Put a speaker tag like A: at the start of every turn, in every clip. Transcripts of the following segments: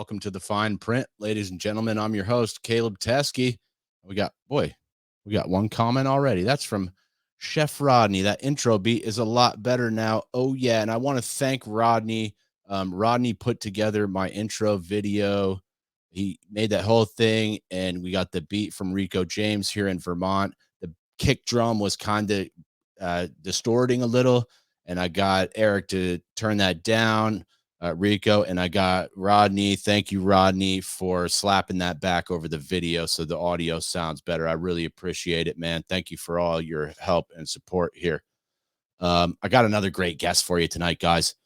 A: Welcome to the Fine Print, ladies and gentlemen. I'm your host, Caleb Teskey. We got one comment already. That's from Chef Rodney. That intro beat is a lot better now. Oh yeah, and I want to thank Rodney. Rodney put together my intro video. He made that whole thing, and we got the beat from Rico James here in Vermont. The kick drum was kind of distorting a little, and I got Eric to turn that down, Rico, and I got Rodney. Thank you, Rodney, for slapping that back over the video so the audio sounds better. I really appreciate it, man. Thank you for all your help and support here. I got another great guest for you tonight, guys.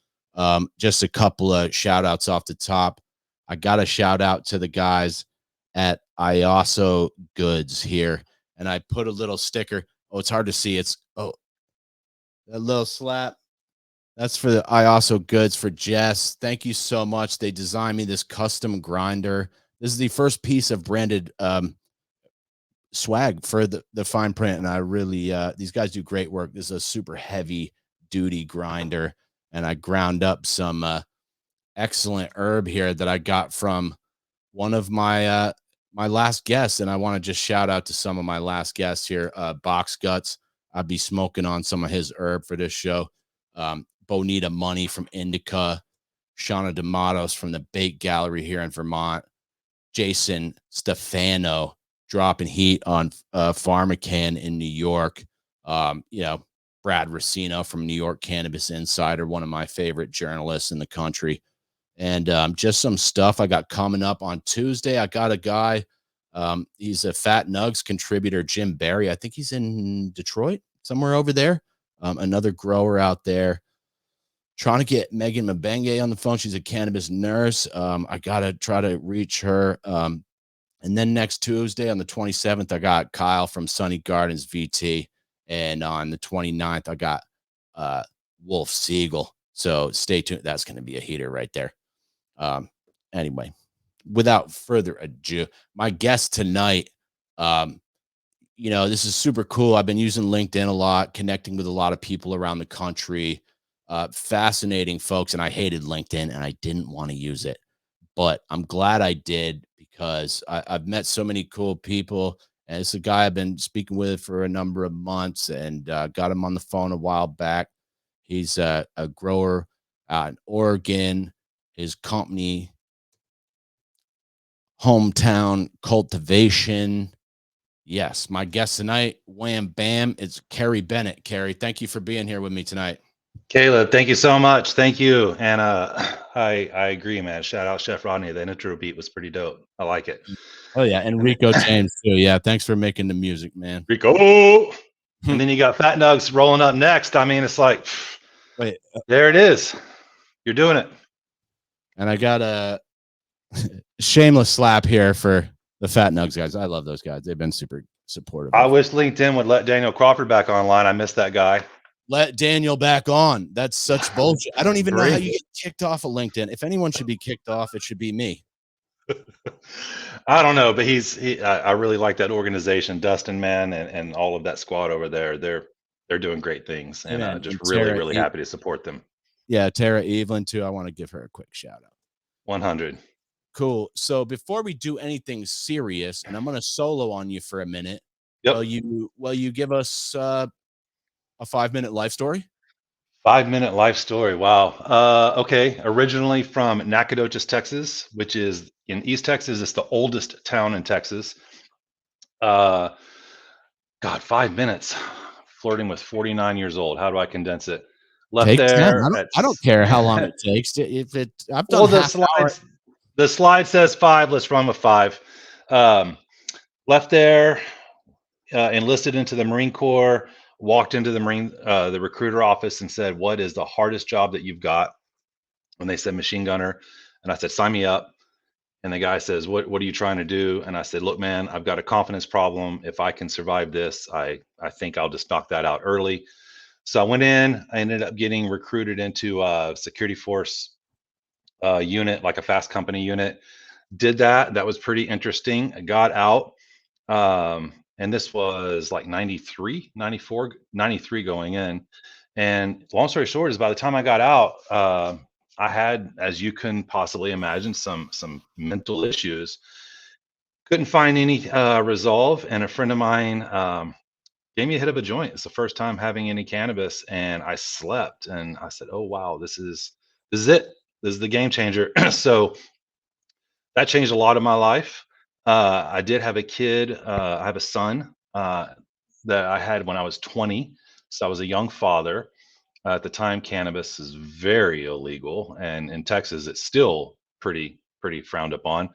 A: Just a couple of shout outs off the top. I got a shout out to the guys at IASO Goods here, and I put a little sticker. Oh, it's hard to see. It's a little slap. That's for the IASO Goods for Jess. Thank you so much. They designed me this custom grinder. This is the first piece of branded swag for the Fine Print, and I really these guys do great work. This is a super heavy duty grinder, and I ground up some excellent herb here that I got from one of my my last guests, and I want to just shout out to some of my last guests here. Box Guts, I'd be smoking on some of his herb for this show. Bonita Money from Indica, Shauna D'Amatos from the Bake Gallery here in Vermont, Jason Stefano dropping heat on Pharmacan in New York. Brad Racino from New York Cannabis Insider, one of my favorite journalists in the country. And just some stuff I got coming up on Tuesday. I got a guy, he's a Fat Nugs contributor, Jim Barry. I think he's in Detroit, somewhere over there. Another grower out there. Trying to get Megan Mbenge on the phone. She's a cannabis nurse. I got to try to reach her. And then next Tuesday on the 27th, I got Kyle from Sunny Gardens VT. And on the 29th, I got Wolf Siegel. So stay tuned. That's going to be a heater right there. Anyway, without further ado, my guest tonight, this is super cool. I've been using LinkedIn a lot, connecting with a lot of people around the country. Fascinating folks, and I hated LinkedIn and I didn't want to use it, but I'm glad I did because I've met so many cool people, and it's a guy I've been speaking with for a number of months, and got him on the phone a while back. He's a grower out in Oregon. His company, Hometown Cultivation. Yes, my guest tonight, wham bam, it's Kerry Bennett. Kerry, thank you for being here with me tonight.
B: Caleb, thank you so much. Thank you. And I agree, man. Shout out Chef Rodney. The intro beat was pretty dope. I like it.
A: Oh yeah, and Rico James too. Yeah, thanks for making the music, man.
B: Rico. And then you got Fat Nugs rolling up next. I mean, it's like, wait, there it is. You're doing it.
A: And I got a shameless slap here for the Fat Nugs guys. I love those guys. They've been super supportive.
B: I wish LinkedIn would let Daniel Crawford back online. I miss that guy.
A: Let Daniel back on. That's such bullshit. I don't even know how you get kicked off of LinkedIn. If anyone should be kicked off, it should be me.
B: I don't know, but I really like that organization, Dustin, man, and all of that squad over there. They're doing great things, and just really happy to support them.
A: Yeah, Tara Evelyn too. I want to give her a quick shout out.
B: 100.
A: Cool. So before we do anything serious, and I'm going to solo on you for a minute.
B: Yep.
A: Will you give us a 5-minute life story?
B: 5-minute life story. Wow. Okay. Originally from Nacogdoches, Texas, which is in East Texas. It's the oldest town in Texas. God, 5 minutes. Flirting with 49 years old. How do I condense it?
A: Left there. I don't care how long it takes. I've done
B: the slide says 5. Let's run with 5. Left there. Enlisted into the Marine Corps. Walked into the recruiter office and said, "What is the hardest job that you've got?" And they said, "Machine gunner." And I said, "Sign me up." And the guy says, what are you trying to do? And I said, "Look, man, I've got a confidence problem. If I can survive this, I think I'll just knock that out early." So I went in. I ended up getting recruited into a security force unit, like a fast company unit. Did that. That was pretty interesting. I got out. And this was like 93 going in. And long story short is by the time I got out, I had, as you can possibly imagine, some mental issues. Couldn't find any resolve, and a friend of mine gave me a hit of a joint. It's the first time having any cannabis, and I slept. And I said, "Oh wow, this is it. This is the game changer." So that changed a lot of my life. I did have a kid. I have a son that I had when I was 20. So I was a young father. At the time, cannabis is very illegal, and in Texas, it's still pretty frowned upon.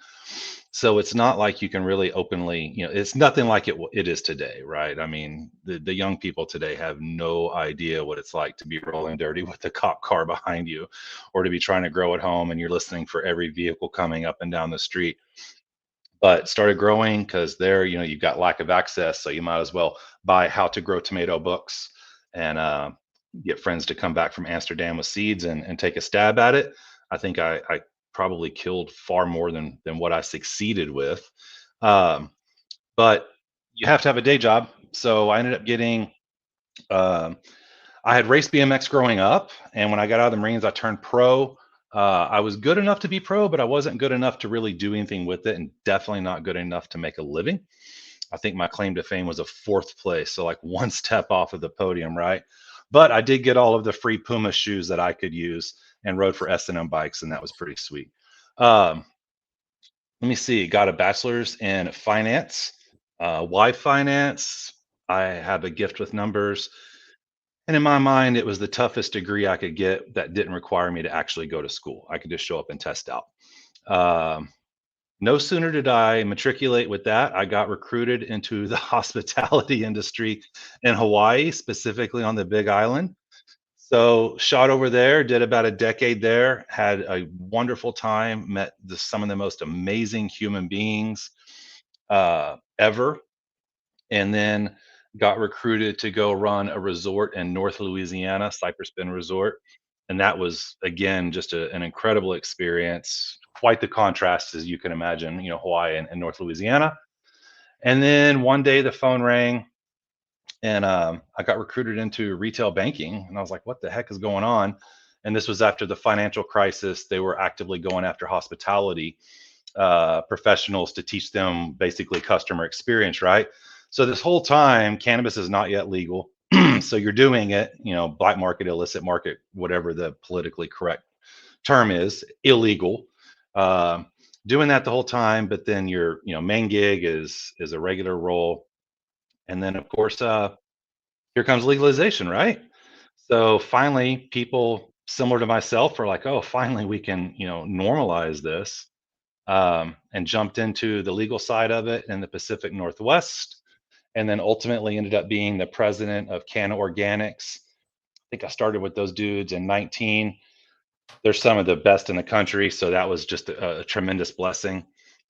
B: So it's not like you can really openly, it's nothing like it is today, right? I mean, the young people today have no idea what it's like to be rolling dirty with a cop car behind you, or to be trying to grow at home and you're listening for every vehicle coming up and down the street. But started growing because there, you've got lack of access, so you might as well buy how to grow tomato books and get friends to come back from Amsterdam with seeds and take a stab at it. I think I probably killed far more than what I succeeded with. Um, but you have to have a day job, so I ended up getting. Um, I had raced BMX growing up, and when I got out of the Marines, I turned pro. I was good enough to be pro, but I wasn't good enough to really do anything with it, and definitely not good enough to make a living. I think my claim to fame was a fourth place, so like one step off of the podium, right? But I did get all of the free Puma shoes that I could use and rode for S&M bikes, and that was pretty sweet. Um, Let me see. Got a bachelor's in finance. Why finance? I have a gift with numbers. And in my mind, it was the toughest degree I could get that didn't require me to actually go to school. I could just show up and test out. Um, no sooner did I matriculate with that, I got recruited into the hospitality industry in Hawaii, specifically on the Big Island. So, shot over there, did about a decade there, had a wonderful time, met some of the most amazing human beings ever, and then got recruited to go run a resort in North Louisiana, Cypress Bend Resort. And that was, again, just an incredible experience. Quite the contrast, as you can imagine, Hawaii and North Louisiana. And then one day the phone rang, and I got recruited into retail banking. And I was like, what the heck is going on? And this was after the financial crisis. They were actively going after hospitality professionals to teach them basically customer experience, right? So this whole time, cannabis is not yet legal. So you're doing it, black market, illicit market, whatever the politically correct term is, illegal. Uh, Doing that the whole time, but then your main gig is a regular role, and then of course here comes legalization, right? So finally, people similar to myself are like, oh, finally we can normalize this, and jumped into the legal side of it in the Pacific Northwest, and then ultimately ended up being the president of Canna Organix. I think I started with those dudes in 19. They're some of the best in the country, so that was just a tremendous blessing.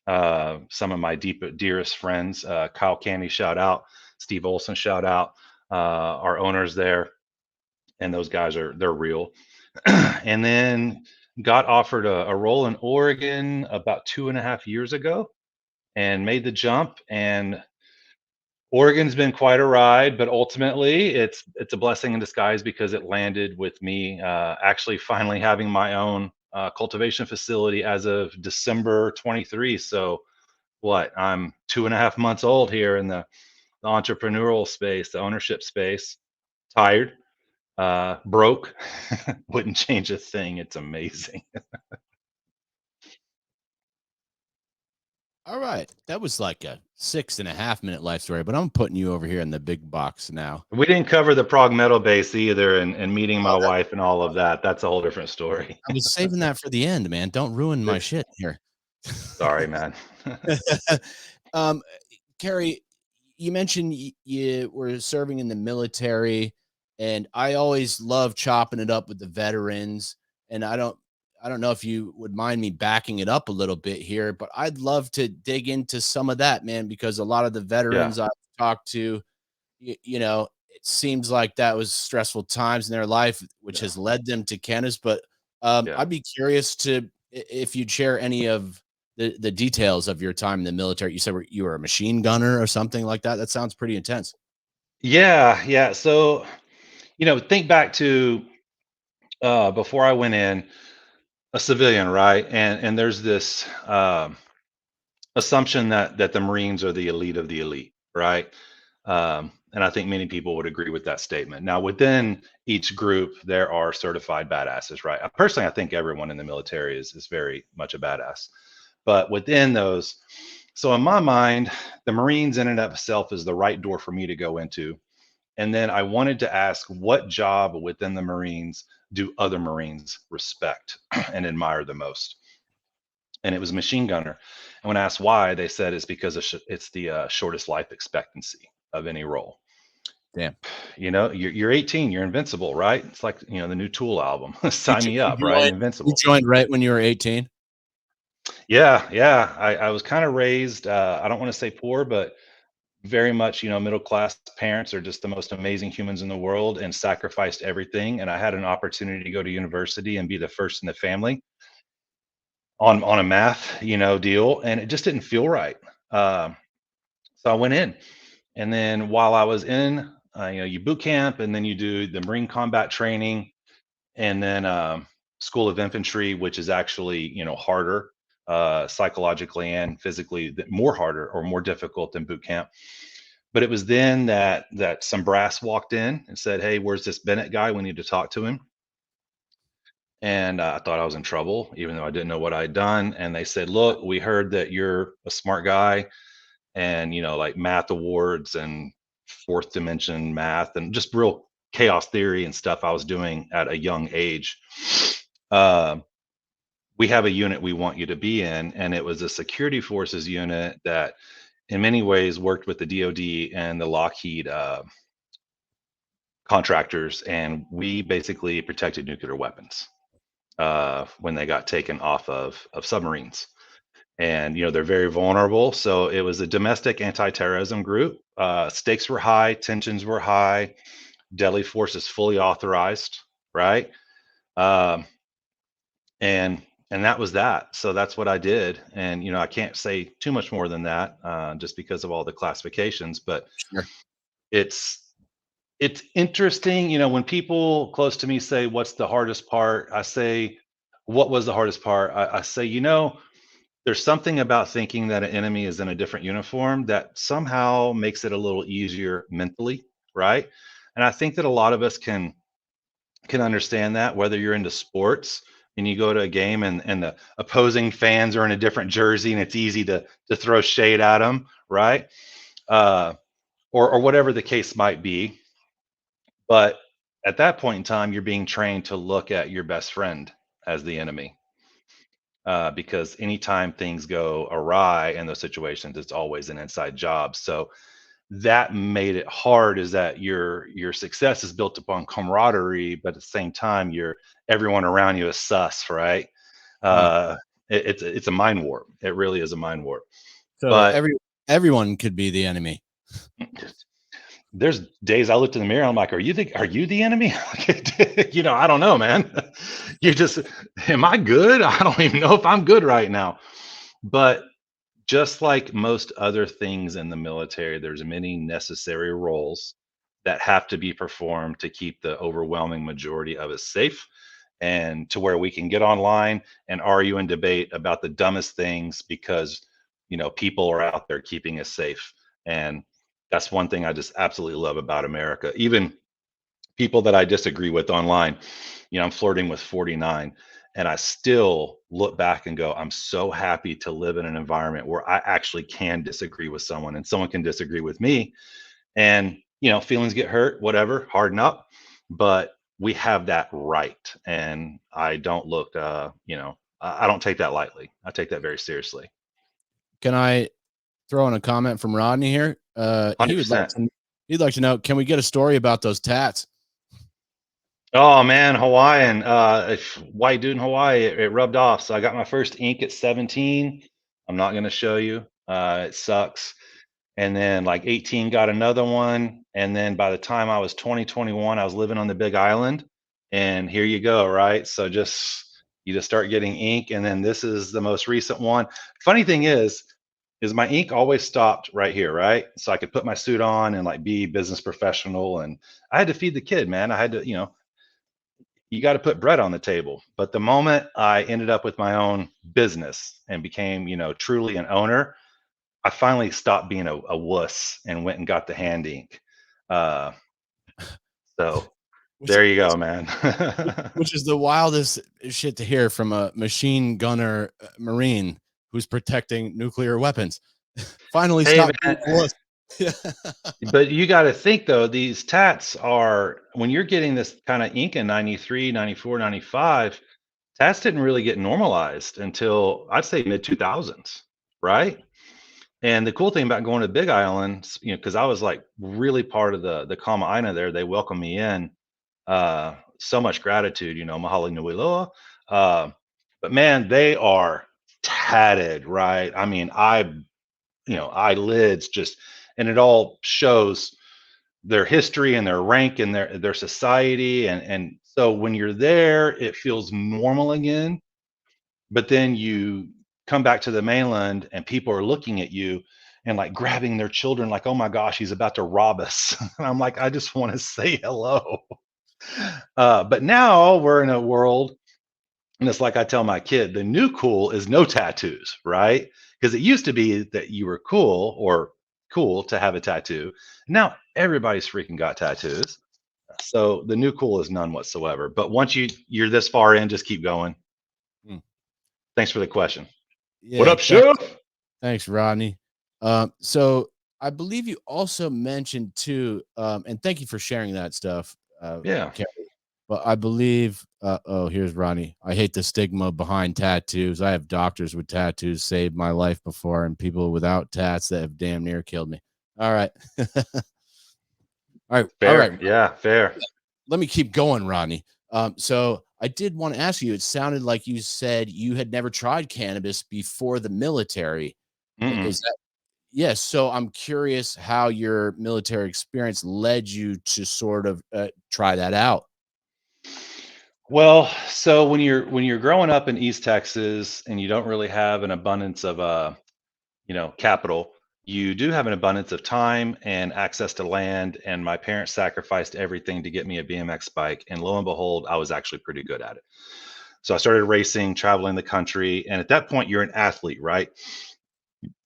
B: Some of my dearest friends, Kyle Candy, shout out, Steve Olson, shout out, our owners there, and those guys they're real. And then got offered a role in Oregon about 2.5 years ago, and made the jump. And Oregon's been quite a ride, but ultimately it's a blessing in disguise because it landed with me actually finally having my own cultivation facility as of December 23. So what, I'm 2.5 months old here in the entrepreneurial space, the ownership space. Tired, broke, wouldn't change a thing. It's amazing.
A: All right. That was like a 6.5 minute life story, but I'm putting you over here in the big box now.
B: We didn't cover the prog metal bass either, and meeting
A: Oh,
B: my wife and all of that. That's a whole different story.
A: I was saving that for the end, man. Don't ruin my shit here.
B: Sorry, man.
A: um, Kerry, you mentioned you were serving in the military, and I always love chopping it up with the veterans. And I don't know if you would mind me backing it up a little bit here, but I'd love to dig into some of that, man, because a lot of the
B: Yeah,
A: veterans I've talked to, it seems like that was stressful times in their life, which
B: yeah,
A: has led them to cannabis. But
B: yeah.
A: I'd be curious to if you'd share any of the details of your time in the military. You said you were a machine gunner or something like that. That sounds pretty intense.
B: Yeah, yeah. So, think back to before I went in. a civilian, right? And there's this assumption that the Marines are the elite of the elite, right? And I think many people would agree with that statement. Now, within each group, there are certified badasses, right? Personally, I think everyone in the military is very much a badass. But within those, so in my mind, the Marines in and of itself is the right door for me to go into. And then I wanted to ask, what job within the Marines do other Marines respect and admire the most? And it was machine gunner. And when I asked why, they said it's because it's the shortest life expectancy of any role.
A: Damn.
B: You're 18, you're invincible, right? It's like the new Tool album.
A: You,
B: Sign me
A: you
B: up, right?
A: joined. You
B: Invincible.
A: joined right when you were 18.
B: Yeah, yeah. I was kind of raised. I don't want to say poor, but very much, middle class parents are just the most amazing humans in the world and sacrificed everything. And I had an opportunity to go to university and be the first in the family on a math, deal, and it just didn't feel right. Uh, so I went in, and then while I was in, you boot camp, and then you do the Marine combat training, and then School of Infantry, which is actually harder psychologically and physically, more harder or more difficult than boot camp. But it was then that some brass walked in and said, "Hey, where's this Bennett guy? We need to talk to him." And I thought I was in trouble, even though I didn't know what I'd done. And they said, "Look, we heard that you're a smart guy, and like math awards and fourth dimension math and just real chaos theory and stuff I was doing at a young age. Uh, we have a unit we want you to be in," and it was a security forces unit that, in many ways, worked with the DoD and the Lockheed contractors, and we basically protected nuclear weapons when they got taken off of submarines. And they're very vulnerable. So it was a domestic anti-terrorism group. Stakes were high, tensions were high, deadly force is fully authorized, right? Um, and that was that. So that's what I did. And I can't say too much more than that, just because of all the classifications. But
A: Sure.
B: it's it's interesting, when people close to me say, "What's the hardest part?" I say, "What was the hardest part?" I say, there's something about thinking that an enemy is in a different uniform that somehow makes it a little easier mentally, right? And I think that a lot of us can understand that, whether you're into sports and you go to a game and the opposing fans are in a different jersey and it's easy to throw shade at them, right? Uh, or whatever the case might be. But at that point in time, you're being trained to look at your best friend as the enemy, because anytime things go awry in those situations, it's always an inside job. So that made it hard, is that your success is built upon camaraderie, but at the same time, everyone around you is sus, right?
A: Wow.
B: Uh, it's a mind warp. It really is a mind warp.
A: So
B: But
A: everyone could be the enemy.
B: there's days I looked in the mirror, I'm like, are you the enemy? I don't know, man. You just, am I good? I don't even know if I'm good right now. But just like most other things in the military, there's many necessary roles that have to be performed to keep the overwhelming majority of us safe, and to where we can get online and argue and debate about the dumbest things because people are out there keeping us safe. And that's one thing I just absolutely love about America. Even people that I disagree with online, I'm flirting with 49, and I still look back and go, I'm so happy to live in an environment where I actually can disagree with someone and someone can disagree with me. And, feelings get hurt, whatever, harden up. But we have that right. And I don't look, I don't take that lightly. I take that very seriously.
A: Can I throw in a comment from Rodney here? He would like
B: 100%.
A: to. He'd like to know. Can we get a story about those tats?
B: Oh man, Hawaiian. White dude in Hawaii, it rubbed off. So I got my first ink at 17. I'm not gonna show you. It sucks. And then like 18 got another one. And then by the time I was 2021, I was living on the Big Island. And here you go, right? So you just start getting ink. And then this is the most recent one. Funny thing is my ink always stopped right here, right? So I could put my suit on and like be business professional. And I had to feed the kid, man. I had to, you got to put bread on the table. But the moment I ended up with my own business and became, truly an owner, I finally stopped being a wuss and went and got the hand ink. Uh, so
A: which
B: there you go, man.
A: which is the wildest shit to hear from a machine gunner Marine who's protecting nuclear weapons. Finally,
B: Hey,
A: stop being
B: man.
A: a wuss.
B: But you got to think though, these tats are, when you're getting this kind of ink in 93, 94, 95, tats didn't really get normalized until I'd say mid 2000s, right? And the cool thing about going to Big Island, because I was like really part of the Kama Aina there, they welcomed me in. So much gratitude, mahalo nui loa. Uh, but man, they are tatted, right? I mean, eyelids just, and it all shows their history and their rank and their society, and so when you're there, it feels normal again. But then you come back to the mainland and people are looking at you and like grabbing their children like, oh my gosh, he's about to rob us. And I'm like, I just want to say hello. But now we're in a world, and it's like I tell my kid, the new cool is no tattoos, right? Because it used to be that you were cool or cool to have a tattoo. Now everybody's freaking got tattoos. So the new cool is none whatsoever. But once you're this far in, just keep going.
A: Hmm.
B: Thanks for the question. What
A: Yeah,
B: up, Chef?
A: thanks, Rodney. So I believe you also mentioned too, and thank you for sharing that stuff,
B: Yeah.
A: Kerry. But I believe, oh, here's Rodney. I hate the stigma behind tattoos. I have doctors with tattoos saved my life before, and people without tats that have damn near killed me. All right. All right.
B: Fair. Yeah, fair.
A: Let me keep going, Rodney. So I did want to ask you, it sounded like you said you had never tried cannabis before the military.
B: Mm-mm.
A: Is that yes? So I'm curious how your military experience led you to sort of try that out.
B: Well, so when you're growing up in East Texas and you don't really have an abundance of capital, you do have an abundance of time and access to land. And my parents sacrificed everything to get me a BMX bike, and lo and behold, I was actually pretty good at it. So I started racing, traveling the country, and at that point, you're an athlete, right?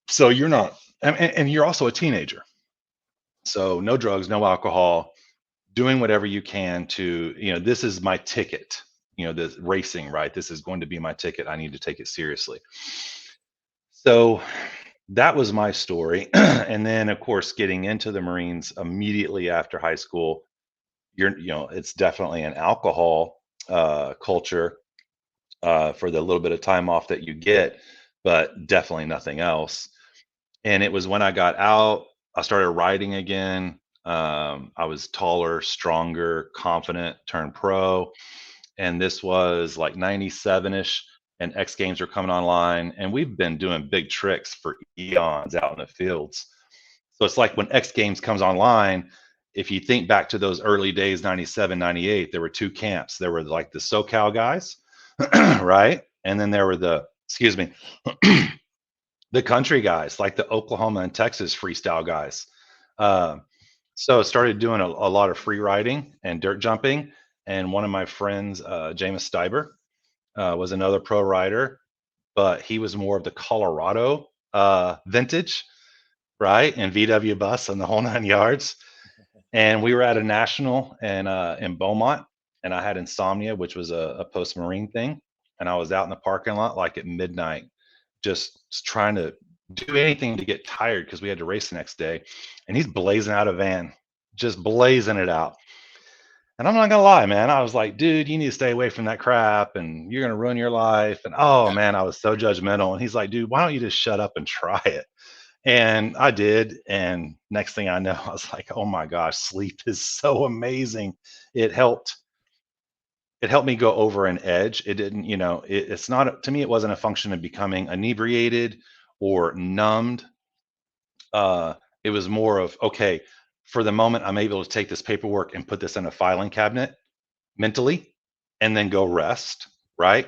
B: So you're not, and you're also a teenager. So no drugs, no alcohol, doing whatever you can to, this is my ticket, this racing, right? This is going to be my ticket. I need to take it seriously. So that was my story. And then, of course, getting into the Marines immediately after high school, it's definitely an alcohol culture for the little bit of time off that you get, but definitely nothing else. And it was when I got out, I started riding again. I was taller, stronger, confident, turned pro. And this was like 97 ish, and X Games were coming online. And we've been doing big tricks for eons out in the fields. So it's like when X Games comes online, if you think back to those early days, 97, 98, there were two camps. There were like the SoCal guys, right? And then there were excuse me, the country guys, like the Oklahoma and Texas freestyle guys. Uh, so I started doing a lot of free riding and dirt jumping. And one of my friends, Jameis Steiber, was another pro rider, but he was more of the Colorado vintage, right? And VW bus and the whole 9 yards. And we were at a national in Beaumont, and I had insomnia, which was a post marine thing. And I was out in the parking lot like at midnight, just trying to do anything to get tired because we had to race the next day. And he's blazing out a van, just blazing it out. And I'm not gonna lie, man. I was like, dude, you need to stay away from that crap, and you're gonna ruin your life. And oh man, I was so judgmental. And he's like, dude, why don't you just shut up and try it? And I did. And next thing I know, I was like, oh my gosh, sleep is so amazing. It helped. It helped me go over an edge. It didn't, it's not, to me, it wasn't a function of becoming inebriated or numbed. It was more of, okay, for the moment, I'm able to take this paperwork and put this in a filing cabinet mentally and then go rest, right?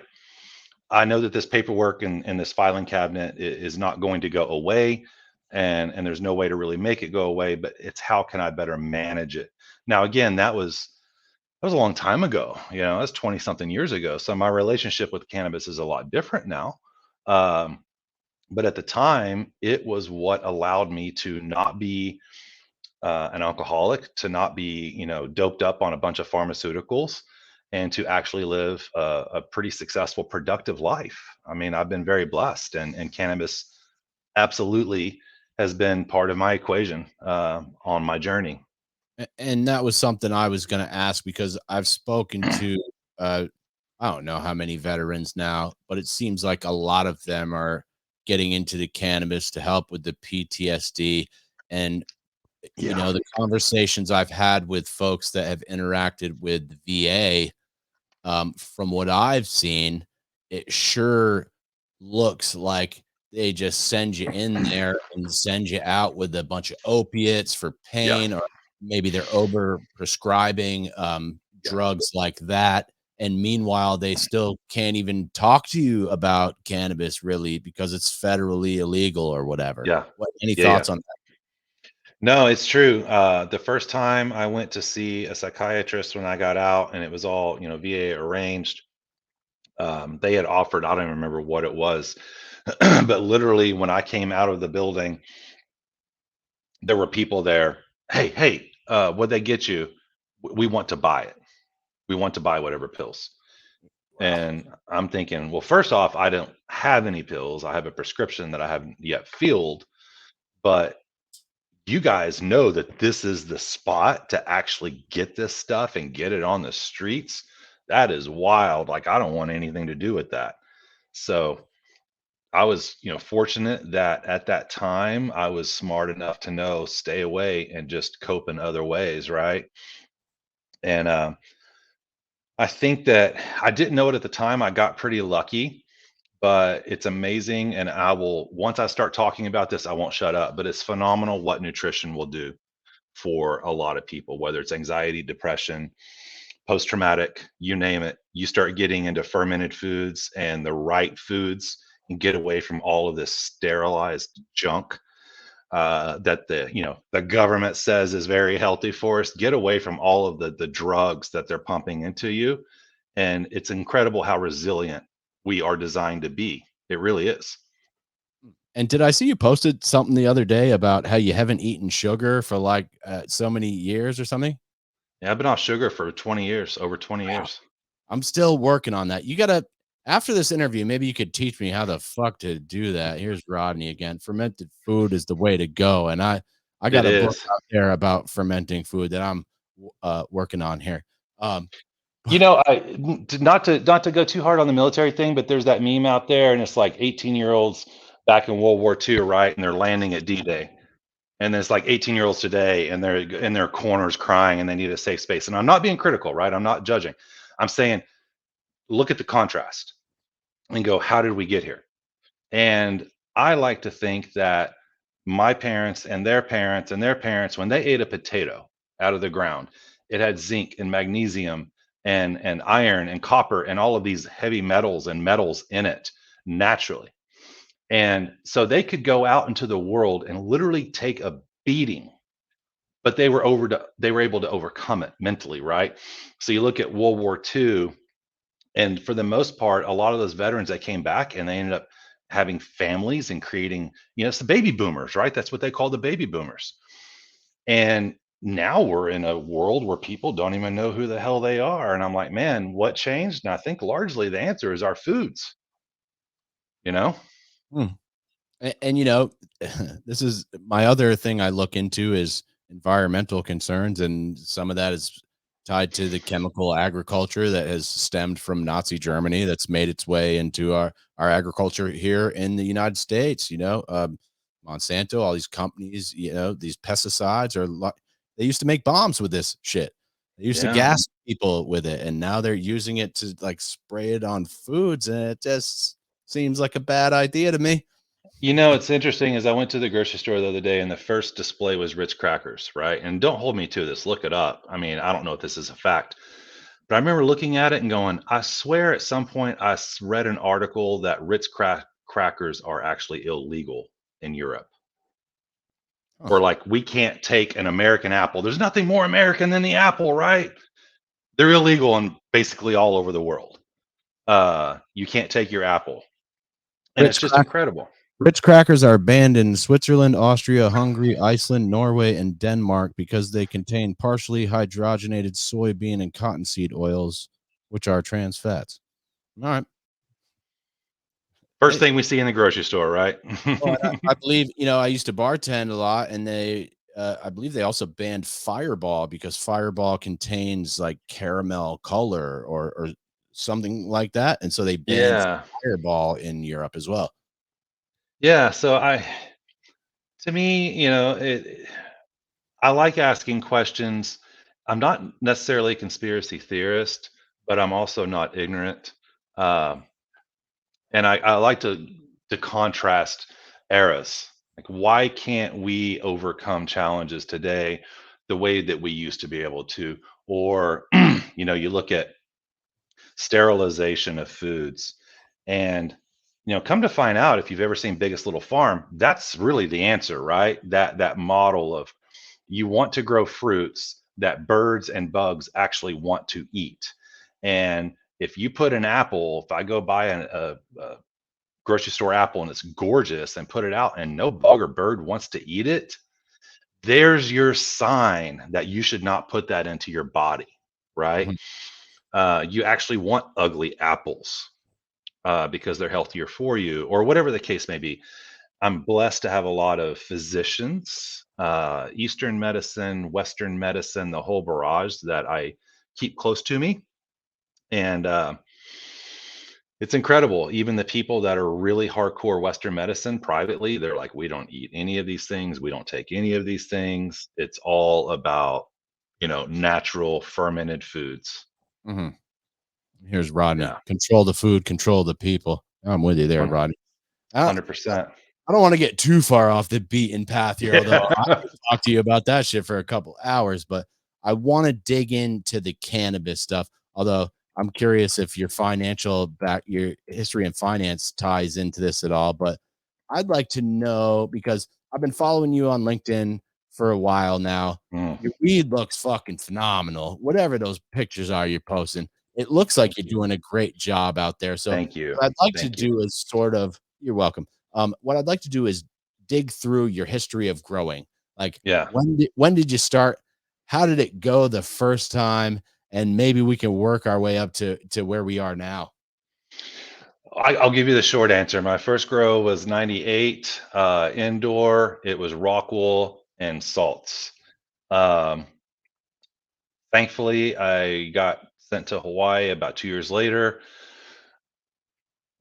B: I know that this paperwork and this filing cabinet is not going to go away, and there's no way to really make it go away, but it's how can I better manage it? Now, again, that was was a long time ago. That's 20 something years ago. So my relationship with cannabis is a lot different now. Um, but at the time, it was what allowed me to not be an alcoholic, to not be, doped up on a bunch of pharmaceuticals, and to actually live a pretty successful, productive life. I mean, I've been very blessed, and cannabis absolutely has been part of my equation on my journey.
A: And that was something I was going to ask because I've spoken to, uh, I don't know how many veterans now, but it seems like a lot of them are getting into the cannabis to help with the PTSD. And,
B: Yeah,
A: the conversations I've had with folks that have interacted with the VA, from what I've seen, it sure looks like they just send you in there and send you out with a bunch of opiates for
B: yeah,
A: pain, or maybe they're over prescribing
B: yeah,
A: drugs like that. And meanwhile, they still can't even talk to you about cannabis really because it's federally illegal or whatever.
B: yeah,
A: Any
B: yeah, yeah.
A: thoughts on that?
B: No, it's true. The first time I went to see a psychiatrist when I got out, and it was all, VA arranged. They had offered, I don't even remember what it was, but literally when I came out of the building, there were people there. Hey, hey, what'd they get you? We want to buy it. We want to buy whatever pills.
A: Wow.
B: And I'm thinking, well, first off, I don't have any pills. I have a prescription that I haven't yet filled, but you guys know that this is the spot to actually get this stuff and get it on the streets. That is wild. Like, I don't want anything to do with that. So I was, fortunate that at that time I was smart enough to know stay away and just cope in other ways, right? And I think that I didn't know it at the time. I got pretty lucky, but it's amazing. And I will, once I start talking about this, I won't shut up. But it's phenomenal what nutrition will do for a lot of people, whether it's anxiety, depression, post traumatic, you name it. You start getting into fermented foods and the right foods and get away from all of this sterilized junk that the government says is very healthy for us. Get away from all of the drugs that they're pumping into you, and it's incredible how resilient we are designed to be. It really is.
A: And did I see you posted something the other day about how you haven't eaten sugar for like so many years or something?
B: Yeah, I've been off sugar for 20 years, over 20 years.
A: I'm still working on that. You gotta After this interview, maybe you could teach me how the fuck to do that. Here's Rodney again. Fermented food is the way to go. And I
B: It
A: got a book
B: is.
A: out there about fermenting food that I'm working on here. Um,
B: Not to go too hard on the military thing, but there's that meme out there, and it's like 18-year-olds back in World War II, right? And they're landing at D-Day, and there's like 18-year-olds today, and they're in their corners crying, and they need a safe space. And I'm not being critical, right? I'm not judging. I'm saying look at the contrast and go, how did we get here? And I like to think that my parents and their parents and their parents, when they ate a potato out of the ground, it had zinc and magnesium and iron and copper and all of these heavy metals in it naturally. And so they could go out into the world and literally take a beating, but they were able to overcome it mentally, right? So you look at World War II, and for the most part, a lot of those veterans that came back and they ended up having families and creating, it's the baby boomers, right? That's what they call the baby boomers. And now we're in a world where people don't even know who the hell they are. And I'm like, man, what changed? And I think largely the answer is our foods, you know?
A: hmm. And this is my other thing I look into is environmental concerns, and some of that is tied to the chemical agriculture that has stemmed from Nazi Germany that's made its way into our agriculture here in the United States. Monsanto, all these companies, these pesticides they used to make bombs with this shit. They used to
B: Yeah.
A: gas people with it, and now they're using it to like spray it on foods, and it just seems like a bad idea to me.
B: It's interesting is I went to the grocery store the other day and the first display was Ritz crackers, right? And don't hold me to this, look it up. I mean, I don't know if this is a fact, but I remember looking at it and going, I swear at some point read an article that crackers are actually illegal in Europe.
A: Huh.
B: Or like we can't take an American apple. There's nothing more American than the apple, right? They're illegal in basically all over the world. You can't take your apple, and it's
A: Ritz
B: just incredible.
A: Ritz crackers are banned in Switzerland, Austria, Hungary, Iceland, Norway, and Denmark because they contain partially hydrogenated soybean and cottonseed oils, which are trans fats. All right.
B: First
A: Hey,
B: thing we see in the grocery store, right?
A: well, I believe, I used to bartend a lot, and I believe they also banned Fireball because Fireball contains like caramel color or something like that, and so they banned
B: Yeah,
A: Fireball in Europe as well.
B: yeah. So to me, I like asking questions. I'm not necessarily a conspiracy theorist, but I'm also not ignorant. Um, and I like to contrast eras. Like, why can't we overcome challenges today the way that we used to be able to? Or, you look at sterilization of foods, and come to find out, if you've ever seen Biggest Little Farm, that's really the answer, right? That model of, you want to grow fruits that birds and bugs actually want to eat. And if you put an apple, if I go buy a grocery store apple and it's gorgeous and put it out and no bug or bird wants to eat it, there's your sign that you should not put that into your body, right?
A: Mhm.
B: You actually want ugly apples because they're healthier for you, or whatever the case may be. I'm blessed to have a lot of physicians, Eastern medicine, Western medicine, the whole barrage that I keep close to me. And it's incredible. Even the people that are really hardcore Western medicine privately, they're like, we don't eat any of these things. We don't take any of these things. It's all about, natural fermented foods.
A: Mhm. Here's Rodney.
B: Yeah.
A: Control the food, control the people. I'm with you there, Rodney. I,
B: 100%.
A: I don't want to get too far off the beaten path here, although I
B: Yeah.
A: could talk to you about that shit for a couple hours, but I want to dig into the cannabis stuff. Although I'm curious if your history and finance ties into this at all. But I'd like to know because I've been following you on LinkedIn for a while now.
B: Mm,
A: Your weed looks fucking phenomenal. Whatever those pictures are you're posting, it looks like
B: thank
A: you're
B: you.
A: doing a great job out there. So
B: Thank you.
A: what I'd like to
B: Thank you.
A: do is you're welcome. What I'd like to do is dig through your history of growing. Like
B: Yeah.
A: when did you start? How did it go the first time? And maybe we can work our way up to where we are now.
B: I'll give you the short answer. My first grow was 98, indoor. It was rock wool and salts. Um, Thankfully, I got sent to Hawaii about 2 years later.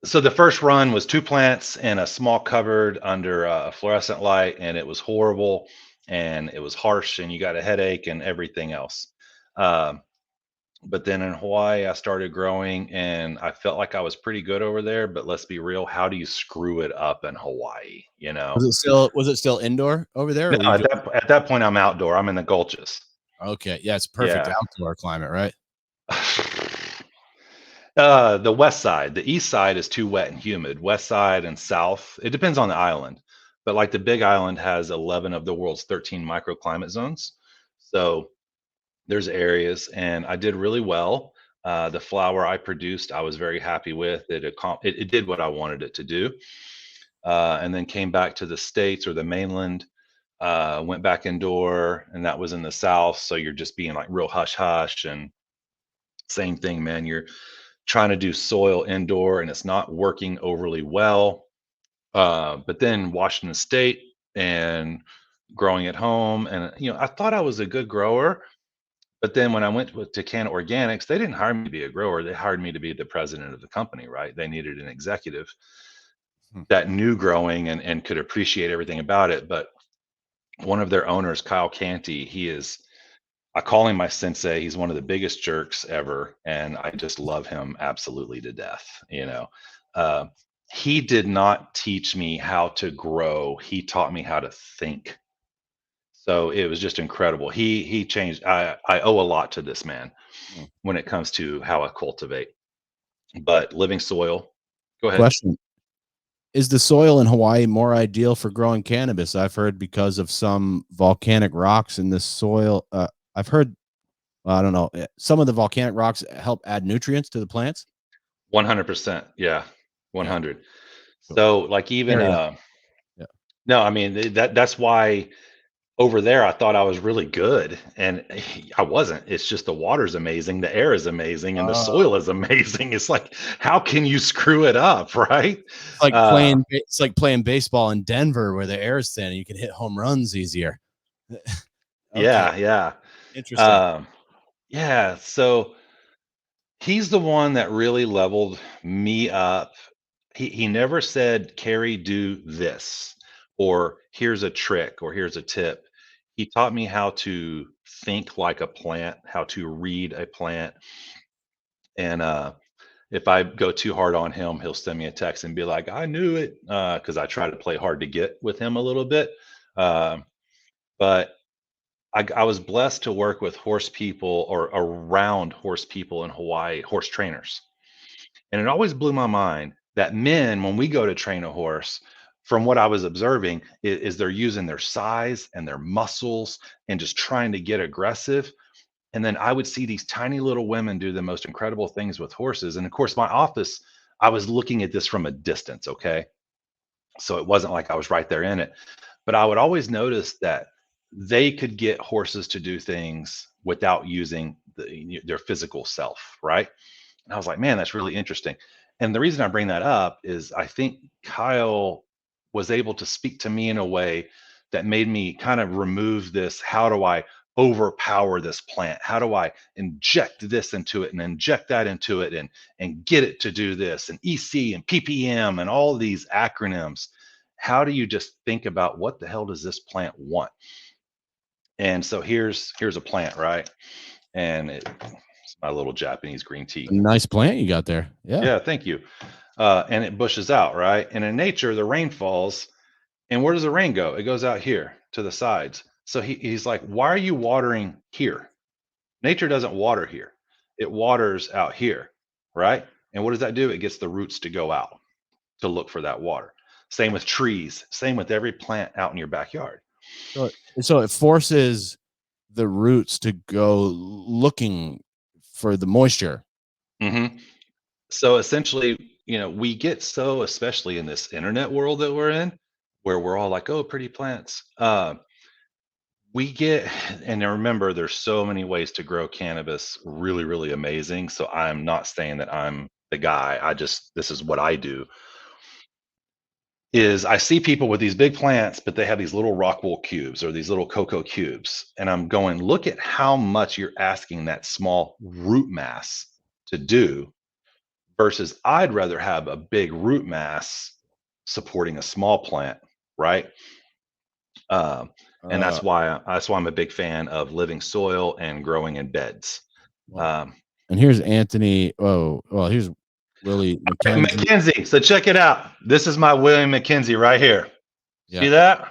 B: So the first run was two plants in a small cupboard under a fluorescent light, and it was horrible, and it was harsh, and you got a headache and everything else. Um, but then in Hawaii, I started growing, and I felt like I was pretty good over there. But let's be real, how do you screw it up in Hawaii?
A: Was it still indoor over there?
B: No,
A: Or were you just
B: at that point, I'm outdoor. I'm in the Gulches.
A: okay? Yeah, it's perfect
B: Yeah.
A: outdoor climate, right?
B: The west side. The east side is too wet and humid. West side and south, it depends on the island. But like the Big Island has 11 of the world's 13 microclimate zones. So there's areas, and I did really well. The flower I produced, I was very happy with. It did what I wanted it to do. And then came back to the States or the mainland, went back indoor, and that was in the South. So you're just being like real hush hush. And same thing, man. You're trying to do soil indoor and it's not working overly well. But then Washington State and growing at home, and I thought I was a good grower. But then when I went to Canna Organics, they didn't hire me to be a grower. They hired me to be the president of the company, right? They needed an executive
A: Hmm.
B: that knew growing and could appreciate everything about it. But one of their owners, Kyle Canty, I call him my sensei. He's one of the biggest jerks ever, and I just love him absolutely to death. Uh, he did not teach me how to grow. He taught me how to think. So it was just incredible. He changed. I owe a lot to this man
A: Hmm.
B: when it comes to how I cultivate. But living soil. Go ahead.
A: Question: is the soil in Hawaii more ideal for growing cannabis? I've heard because of some volcanic rocks in the soil. I've heard Well, I don't know. Some of the volcanic rocks help add nutrients to the plants.
B: 100%. Yeah.
A: Yeah.
B: 100.
A: So
B: So like even
A: area. Yeah.
B: no, I mean that's why over there I thought I was really good and I wasn't. It's just the water's amazing, the air is amazing, and the soil is amazing. It's like how can you screw it up, right?
A: It's like playing baseball in Denver where the air is thin and you can hit home runs easier. Okay,
B: Yeah, yeah.
A: interesting.
B: Um yeah, so he's the one that really leveled me up. He never said, "Carrie, do this," or "Here's a trick," or "Here's a tip." He taught me how to think like a plant, how to read a plant, and, if I go too hard on him, he'll send me a text and be like, "I knew it," because I try to play hard to get with him a little bit, um, but I was blessed to work with horse people or around horse people in Hawaii, horse trainers. And it always blew my mind that men, when we go to train a horse, from what I was observing, is they're using their size and their muscles and just trying to get aggressive. And then I would see these tiny little women do the most incredible things with horses. And of course, my office, I was looking at this from a distance. Okay. So it wasn't like I was right there in it. But I would always notice that they could get horses to do things without using their physical self. Right. And I was like, man, that's really interesting. And the reason I bring that up is I think Kyle was able to speak to me in a way that made me kind of remove this. How do I overpower this plant? How do I inject this into it and inject that into it and get it to do this and EC and PPM and all these acronyms? How do you just think about what the hell does this plant want? And so here's a plant, right? And it's my little Japanese green tea.
A: A nice plant you got there. Yeah.
B: Yeah, thank you. And it bushes out, right? And in nature, the rain falls, and where does the rain go? It goes out here to the sides. So he's like, why are you watering here? Nature doesn't water here. It waters out here, right? And what does that do? It gets the roots to go out to look for that water. Same with trees, same with every plant out in your backyard.
A: So it forces the roots to go looking for the moisture.
B: hmm So essentially, we get so, especially in this internet world that we're in, where we're all like, oh, pretty plants. We get, and now remember, there's so many ways to grow cannabis really, really amazing. So I'm not saying that I'm the guy. This is what I do. Is I see people with these big plants, but they have these little rock wool cubes or these little cocoa cubes. And I'm going, look at how much you're asking that small root mass to do versus I'd rather have a big root mass supporting a small plant, right? Um, and
A: Uh,
B: that's why I'm a big fan of living soil and growing in beds.
A: well,
B: Um,
A: and here's Anthony. Oh, well, here's Willie McKenzie.
B: Mackenzie, so check it out. This is my William McKenzie right here.
A: Yeah,
B: See that?
A: and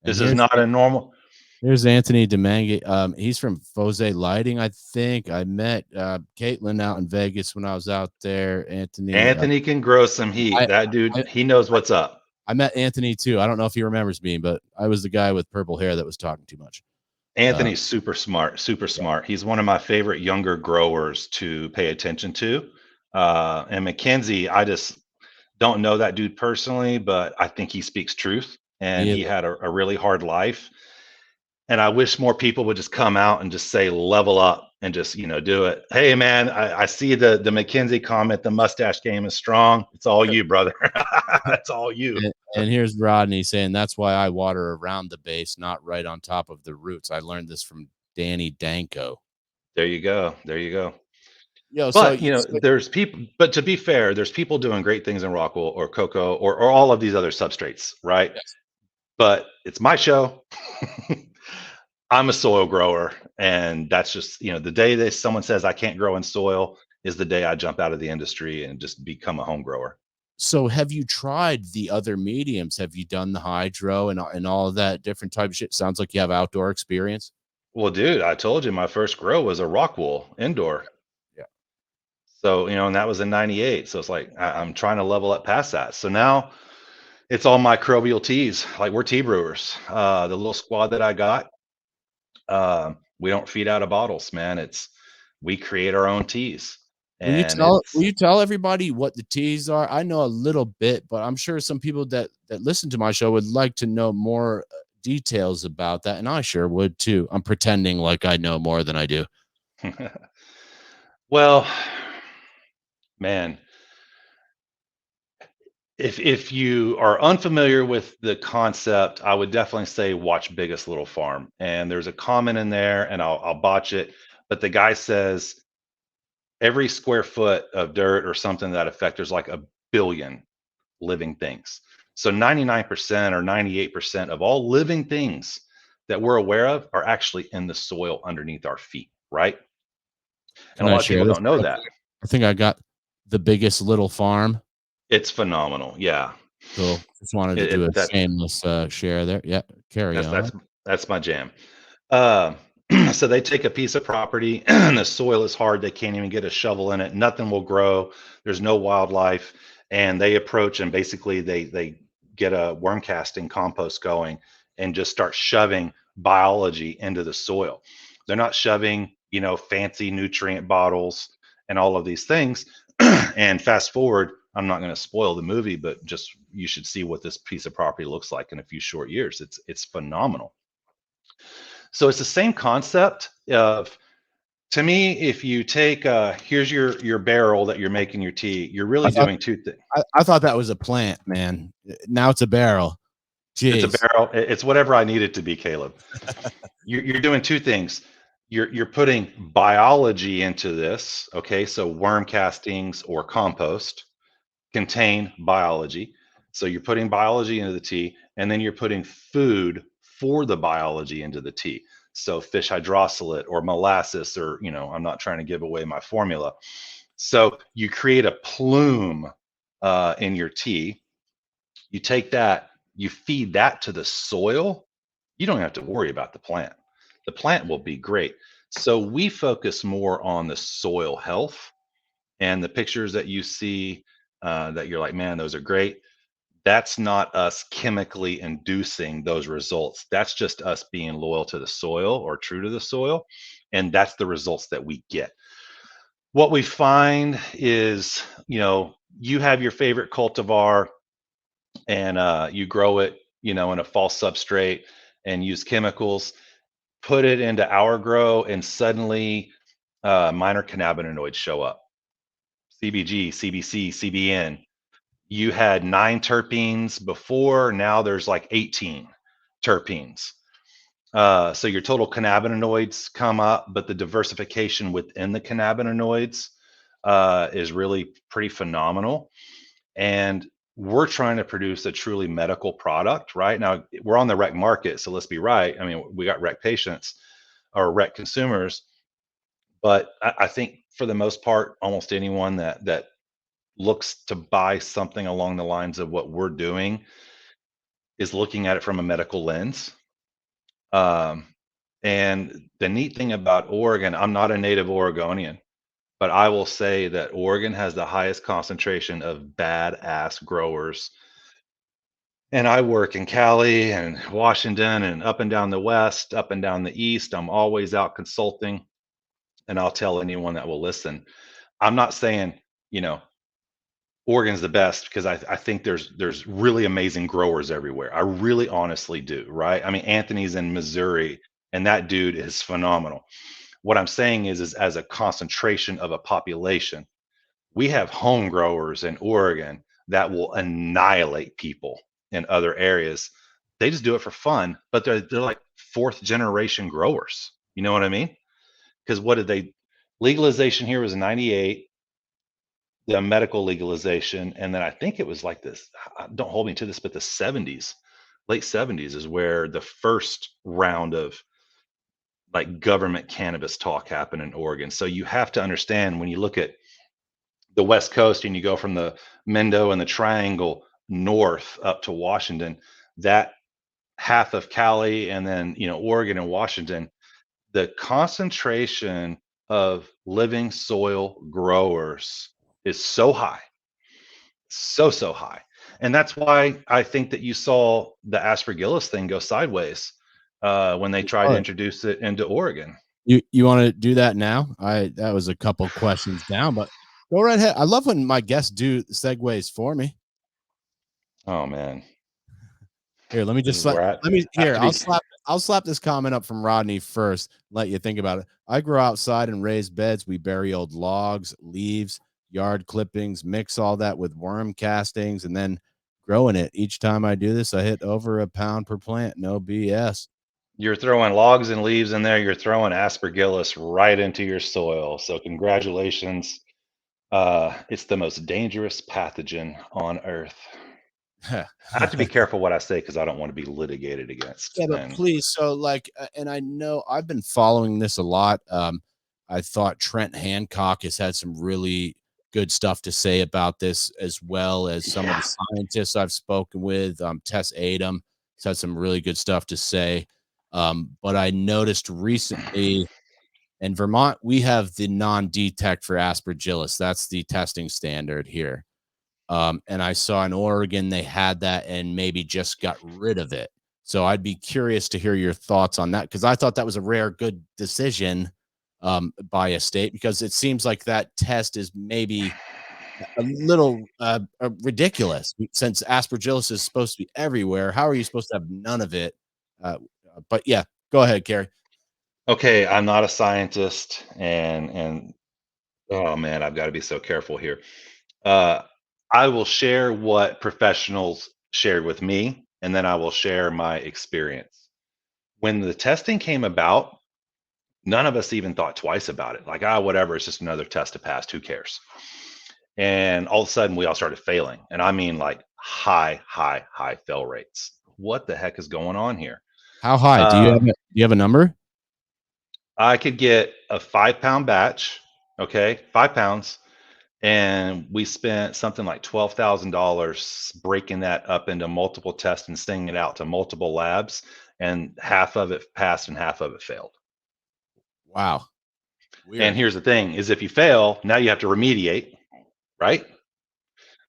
B: This is not a normal.
A: here's Anthony Demange. He's from Fose Lighting, I think. I met Caitlin out in Vegas when I was out there. Anthony,
B: Anthony can grow some heat.
A: I,
B: That dude,
A: I
B: he knows what's up.
A: I met Anthony too. I don't know if he remembers me, but I was the guy with purple hair that was talking too much.
B: Anthony's super smart, super
A: Yeah.
B: smart. He's one of my favorite younger growers to pay attention to. And Mackenzie, I just don't know that dude personally, but I think he speaks truth and
A: He is
B: he had a really hard life. And I wish more people would just come out and just say level up and just, do it. Hey man, I see the McKenzie comment, the mustache game is strong. It's all you, brother. It's all you.
A: and here's Rodney saying that's why I water around the base, not right on top of the roots. I learned this from Danny Danko.
B: There you go. There you go.
A: Yo,
B: But there's people. But to be fair, there's people doing great things in Rockwool or cocoa or all of these other substrates, right?
A: yes.
B: But it's my show. I'm a soil grower, and that's just the day that someone says I can't grow in soil is the day I jump out of the industry and just become a home grower.
A: So have you tried the other mediums? Have you done the hydro and all of that different type of shit? Sounds like you have outdoor experience.
B: Well, dude, I told you my first grow was a Rockwool indoor.
A: Yeah.
B: So and that was in '98. So it's like I'm trying to level up past that. So now it's all microbial teas. Like we're tea brewers. The little squad that I got. We don't feed out of bottles, man. We create our own teas, and
A: Will you tell everybody what the teas are? I know a little bit, but I'm sure some people that listen to my show would like to know more details about that, and I sure would too. I'm pretending like I know more than I do.
B: well, man, if you are unfamiliar with the concept, I would definitely say watch Biggest Little Farm. And there's a comment in there, and I'll botch it, but the guy says every square foot of dirt or something to that effect, there's like a billion living things. So 99% or 98% of all living things that we're aware of are actually in the soil underneath our feet, right? And
A: Can
B: a
A: I
B: lot of
A: share
B: people
A: this?
B: don't know that.
A: I think I got the Biggest Little Farm.
B: It's phenomenal. Yeah.
A: Cool. Just wanted to
B: It,
A: do a
B: it that
A: shameless share there. Yeah, carry
B: that's
A: on.
B: that's that's my jam. Uh, so they take a piece of property and the soil is hard. They can't even get a shovel in it. Nothing will grow. There's no wildlife. And they approach and basically they get a worm casting compost going and just start shoving biology into the soil. They're not shoving, fancy nutrient bottles and all of these things. And fast forward, I'm not going to spoil the movie, but just you should see what this piece of property looks like in a few short years. It's phenomenal. So it's the same concept of, to me, if you take here's your barrel that you're making your tea, you're
A: I
B: really
A: thought
B: doing two things.
A: I thought that was a plant, man. Now it's a barrel.
B: It's a
A: Jeez.
B: barrel. It's whatever I need it to be, Caleb. You're doing two things. You're putting biology into this. Okay, so worm castings or compost contain biology. So you're putting biology into the tea, and then you're putting food for the biology into the tea. So fish hydrosolate or molasses, or I'm not trying to give away my formula. So you create a plume in your tea. You take that, you feed that to the soil. You don't have to worry about the plant. The plant will be great. So we focus more on the soil health, and the pictures that you see that you're like, man, those are great. That's not us chemically inducing those results. That's just us being loyal to the soil or true to the soil. And that's the results that we get. What we find is, you have your favorite cultivar and you grow it, in a false substrate and use chemicals, put it into our grow, and suddenly minor cannabinoids show up. CBG, CBC, CBN. You had 9 terpenes before, now there's like 18 terpenes. So your total cannabinoids come up, but the diversification within the cannabinoids is really pretty phenomenal. And we're trying to produce a truly medical product. Right now, we're on the rec market, so let's be right. I mean, we got rec patients or rec consumers, but I think for the most part, almost anyone that looks to buy something along the lines of what we're doing is looking at it from a medical lens. Um, and the neat thing about Oregon, I'm not a native Oregonian, but I will say that Oregon has the highest concentration of badass growers. And I work in Cali and Washington and up and down the West, up and down the East. I'm always out consulting. And I'll tell anyone that will listen, I'm not saying, you know, Oregon's the best, because I think there's really amazing growers everywhere. I really honestly do, right? I mean, Anthony's in Missouri, and that dude is phenomenal. What I'm saying is as a concentration of a population, we have home growers in Oregon that will annihilate people in other areas. They just do it for fun, but they're like fourth generation growers. You know what I mean? Because what did they legalization here was 98, the medical legalization, and then I think it was like this, don't hold me to this, but the 70s, late 70s is where the first round of like government cannabis talk happened in Oregon. So you have to understand, when you look at the West Coast and you go from the Mendo and the Triangle north up to Washington, that half of Cali and then, Oregon and Washington, the concentration of living soil growers is so high, so high. And that's why I think that you saw the aspergillus thing go sideways when they tried to
A: What?
B: introduce it into Oregon.
A: You want to do that now? That was a couple questions down, but go right ahead. I love when my guests do segues for me.
B: Oh man,
A: Here, let me
B: this
A: just
B: is where
A: let me
B: I have
A: here.
B: to be.
A: I'll slap this comment up from Rodney first. Let you think about it. I grow outside in raised beds. We bury old logs, leaves, yard clippings, mix all that with worm castings, and then growing it. Each time I do this, I hit over a pound per plant. No BS.
B: You're throwing logs and leaves in there. You're throwing aspergillus right into your soil. So congratulations. It's the most dangerous pathogen on Earth. I have to be careful what I say because I don't want to be litigated against.
A: Yeah, but
B: And
A: please, so like, and I know I've been following this a lot. I thought Trent Hancock has had some really good stuff to say about this, as well as some of
B: yeah,
A: the scientists I've spoken with. Tess Adam has had some really good stuff to say. But I noticed recently in Vermont, we have the non-detect for aspergillus. That's the testing standard here. And I saw in Oregon they had that and maybe just got rid of it. So I'd be curious to hear your thoughts on that, because I thought that was a rare good decision by a state, because it seems like that test is maybe a little ridiculous, since aspergillus is supposed to be everywhere. How are you supposed to have none of it? But yeah, go ahead, Kerry.
B: okay, I'm not a scientist, and oh man, I've got to be so careful here. Uh, I will share what professionals shared with me, and then I will share my experience. When the testing came about, none of us even thought twice about it. Like, ah, whatever, it's just another test to pass. Who cares? And all of a sudden, we all started failing, and I mean like high fail rates. What the heck is going on here?
A: How high? Do you have a number?
B: I could get a 5 pound batch, okay, 5 pounds, and we spent something like $12,000 breaking that up into multiple tests and sending it out to multiple labs, and half of it passed and half of it failed.
A: Wow,
B: And
A: weird.
B: here's the thing: is if you fail, now you have to remediate, right?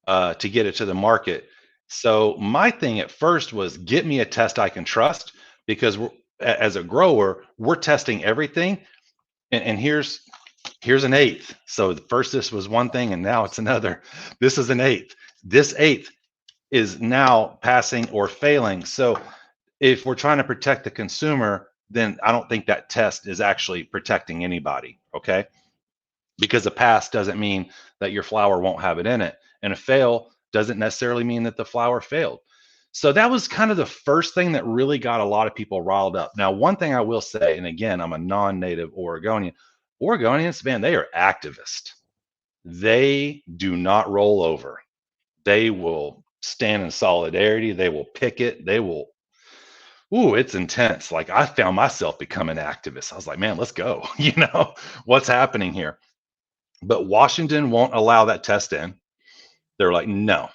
B: To get it to the market. So my thing at first was get me a test I can trust, because as a grower, we're testing everything. And here's an eighth. So the first this was one thing, and now it's another. This is an eighth. This eighth is now passing or failing. So if we're trying to protect the consumer, then I don't think that test is actually protecting anybody. Okay, because a pass doesn't mean that your flower won't have it in it, and a fail doesn't necessarily mean that the flower failed. So that was kind of the first thing that really got a lot of people riled up. Now, one thing I will say, and again, I'm a non-native Oregonian. Oregonians, man, they are activists. They do not roll over. They will stand in solidarity. They will picket. They will. Ooh, it's intense. Like, I found myself becoming an activist. I was like, man, let's go. What's happening here? But Washington won't allow that test in. They're like, no,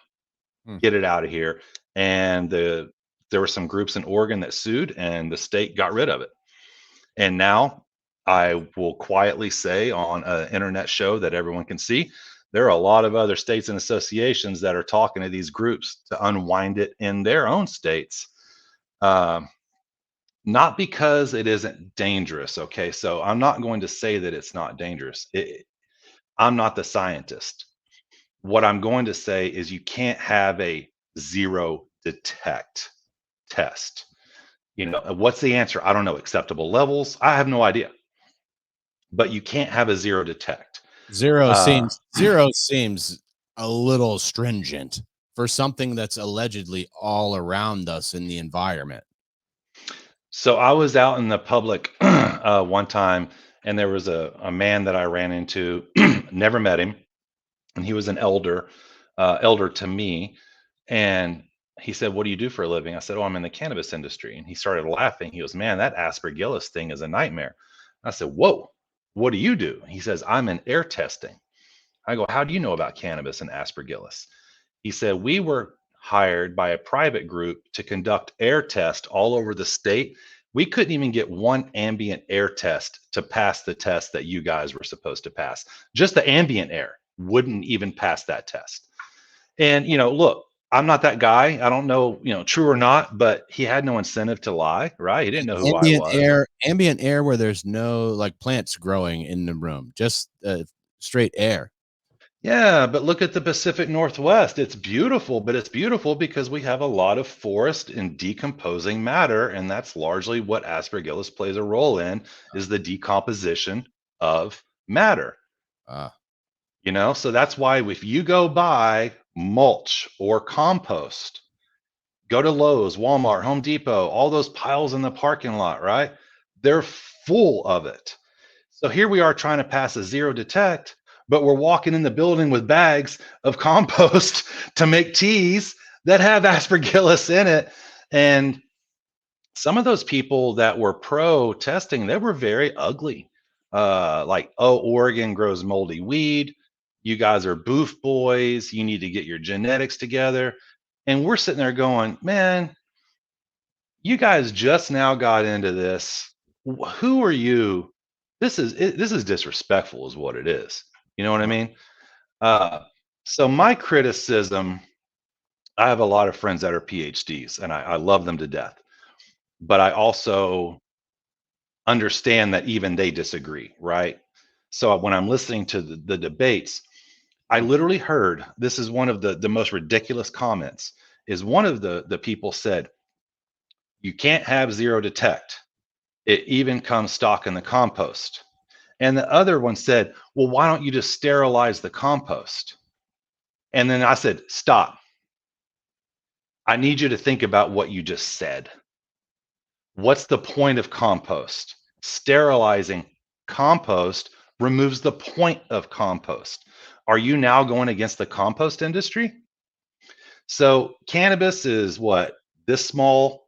A: Hmm.
B: get it out of here. And there were some groups in Oregon that sued, and the state got rid of it. And now I will quietly say on an internet show that everyone can see, there are a lot of other states and associations that are talking to these groups to unwind it in their own states. Um, Not because it isn't dangerous. Okay. So I'm not going to say that it's not dangerous. I'm not the scientist. What I'm going to say is you can't have a zero detect test. What's the answer? I don't know. Acceptable levels? I have no idea. But you can't have a zero detect. Uh,
A: Zero seems a little stringent for something that's allegedly all around us in the environment.
B: so I was out in the public one time, and there was a man that I ran into, never met him, and he was an elder to me. And he said, "What do you do for a living?" I said, "Oh, I'm in the cannabis industry." And he started laughing. He goes, "Man, that aspergillus thing is a nightmare." I said, "Whoa, what do you do?" He says, "I'm in air testing." I go, "How do you know about cannabis and aspergillus?" He said, "We were hired by a private group to conduct air tests all over the state. We couldn't even get one ambient air test to pass the test that you guys were supposed to pass. Just the ambient air wouldn't even pass that test." And look, I'm not that guy. I don't know, true or not, but he had no incentive to lie, right? He didn't know who I was.
A: Ambient air where there's no like plants growing in the room, just straight air.
B: Yeah, but look at the Pacific Northwest. It's beautiful, but it's beautiful because we have a lot of forest and decomposing matter, and that's largely what aspergillus plays a role in, is the decomposition of matter.
A: Uh,
B: So that's why if you go buy mulch or compost, go to Lowe's, Walmart, Home Depot, all those piles in the parking lot, right? They're full of it. So here we are trying to pass a zero detect, but we're walking in the building with bags of compost to make teas that have aspergillus in it. And some of those people that were pro testing, they were very ugly. Like, oh, Oregon grows moldy weed. You guys are boof boys. You need to get your genetics together. And we're sitting there going, man, you guys just now got into this. Who are you? This is disrespectful, is what it is. You know what I mean? Uh, so my criticism, I have a lot of friends that are PhDs, and I love them to death. But I also understand that even they disagree, right? So when I'm listening to the debates, I literally heard, this is one of the most ridiculous comments, is one of the people said, you can't have zero detect. It even comes stock in the compost. And the other one said, well, why don't you just sterilize the compost? And then I said, stop. I need you to think about what you just said. What's the point of compost? Sterilizing compost removes the point of compost. Are you now going against the compost industry? So cannabis is what? This small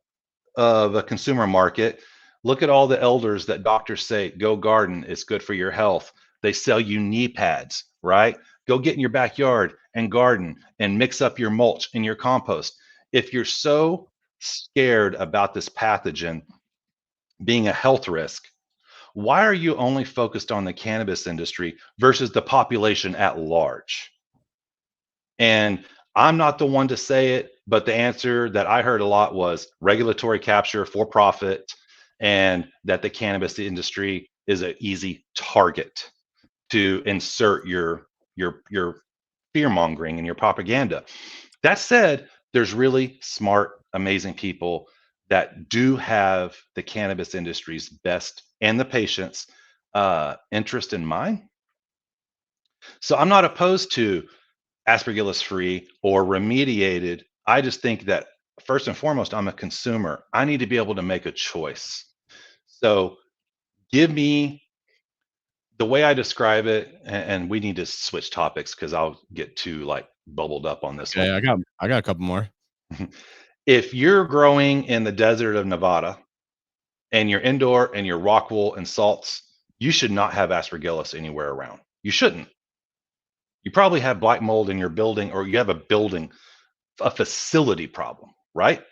B: of a consumer market. Look at all the elders that doctors say, go garden, it's good for your health. They sell you knee pads, right? Go get in your backyard and garden and mix up your mulch and your compost. If you're so scared about this pathogen being a health risk, why are you only focused on the cannabis industry versus the population at large? And I'm not the one to say it, but the answer that I heard a lot was regulatory capture for profit, and that the cannabis industry is an easy target to insert your fear mongering and your propaganda. That said, there's really smart, amazing people that do have the cannabis industry's best and the patient's interest in mind. So I'm not opposed to aspergillus free or remediated. I just think that first and foremost, I'm a consumer. I need to be able to make a choice. So give me the way I describe it, and we need to switch topics because I'll get too like bubbled up on this
A: okay,
B: one.
A: I got a couple more.
B: If you're growing in the desert of Nevada and you're indoor and you're rock wool and salts, you should not have aspergillus anywhere around. You shouldn't. You probably have black mold in your building, or you have a facility problem, right?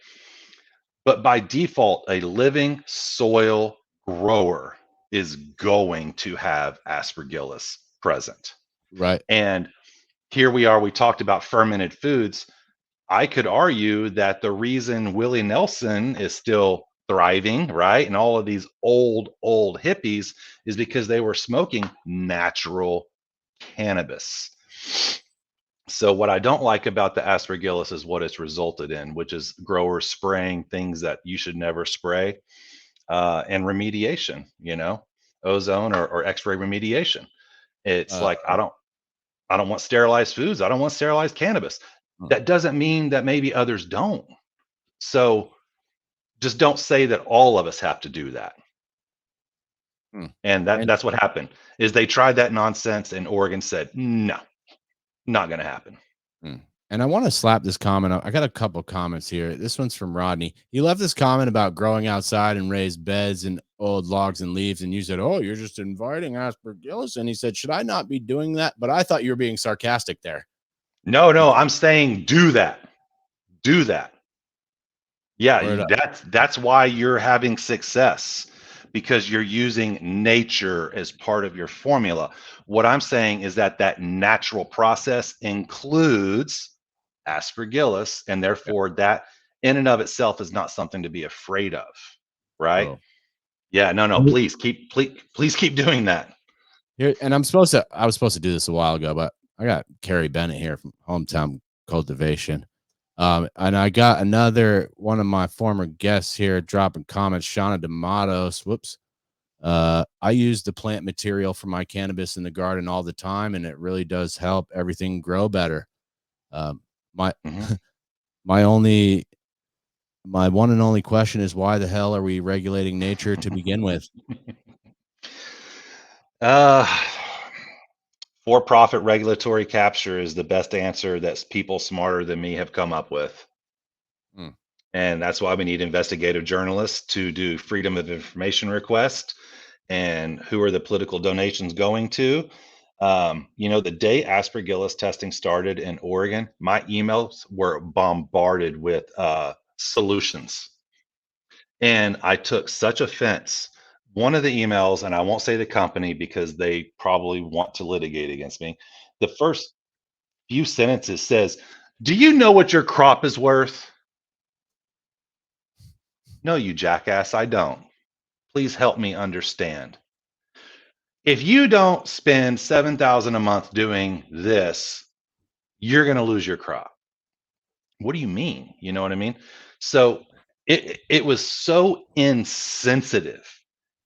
B: But by default, a living soil grower is going to have aspergillus present.
A: Right.
B: And here we are, we talked about fermented foods. I could argue that the reason Willie Nelson is still thriving, right? And all of these old hippies is because they were smoking natural cannabis. So what I don't like about the aspergillus is what it's resulted in, which is growers spraying things that you should never spray, and remediation, ozone or X-ray remediation. It's
A: Uh,
B: like I don't want sterilized foods. I don't want sterilized cannabis.
A: hmm,
B: That doesn't mean that maybe others don't. So just don't say that all of us have to do that.
A: hmm.
B: And that
A: And
B: that's what happened. Is they tried that nonsense and Oregon said, no, not going to happen.
A: hmm. And I want to slap this comment. I got a couple comments here. This one's from Rodney. He left this comment about growing outside and raised beds and old logs and leaves. And you said, oh, you're just inviting aspergillus. And he said, should I not be doing that? But I thought you were being sarcastic there.
B: No, I'm saying do that. Do that. Yeah,
A: Word up.
B: that's why you're having success, because you're using nature as part of your formula. What I'm saying is that natural process includes aspergillus, and therefore that in and of itself is not something to be afraid of, right?
A: Oh.
B: Yeah, no, please keep doing that.
A: Here, and I was supposed to do this a while ago, but I got Kerry Bennett here from Hometown Cultivation. And I got another one of my former guests here dropping comments, Shauna D'Amatos. Whoops. I use the plant material for my cannabis in the garden all the time, and it really does help everything grow better. My
B: Mhm.
A: my one and only question is, why the hell are we regulating nature to begin with?
B: Uh, for-profit regulatory capture is the best answer that people smarter than me have come up with.
A: Hmm.
B: And that's why we need investigative journalists to do freedom of information requests. And who are the political donations going to? The day aspergillus testing started in Oregon, my emails were bombarded with solutions. And I took such offense. One of the emails, and I won't say the company because they probably want to litigate against me. The first few sentences says, "Do you know what your crop is worth?" No, you jackass, I don't. Please help me understand. If you don't spend 7,000 a month doing this, you're going to lose your crop. What do you mean? You know what I mean? So it was so insensitive,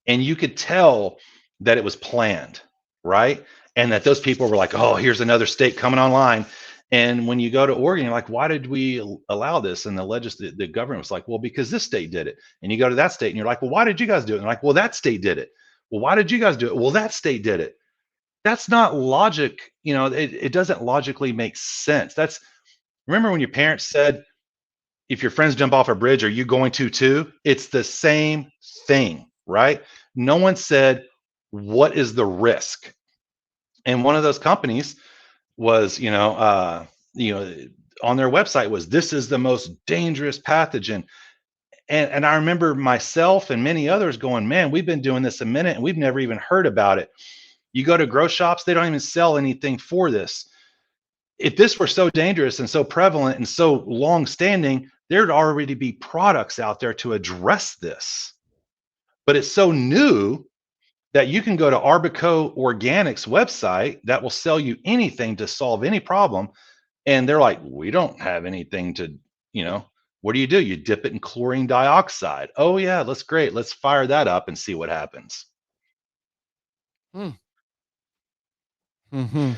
B: and you could tell that it was planned, right? And that those people were like, "Oh, here's another state coming online." And when you go to Oregon, you're like, "Why did we allow this?" And the government was like, "Well, because this state did it." And you go to that state, and you're like, "Well, why did you guys do it?" And they're like, "Well, that state did it." Well, why did you guys do it? Well, that state did it. That's not logic. It doesn't logically make sense. That's Remember when your parents said, if your friends jump off a bridge, are you going to too? It's the same thing, right? No one said, what is the risk? And one of those companies was, on their website was, this is the most dangerous pathogen. And I remember myself and many others going, man, we've been doing this a minute and we've never even heard about it. You go to grow shops, they don't even sell anything for this. If this were so dangerous and so prevalent and so long standing, there'd already be products out there to address this. But it's so new that you can go to Arbico Organics website that will sell you anything to solve any problem. And they're like, we don't have anything to, what do? You dip it in chlorine dioxide. Oh, yeah, that's great. Let's fire that up and see what happens.
A: Hmm. Mm-hmm.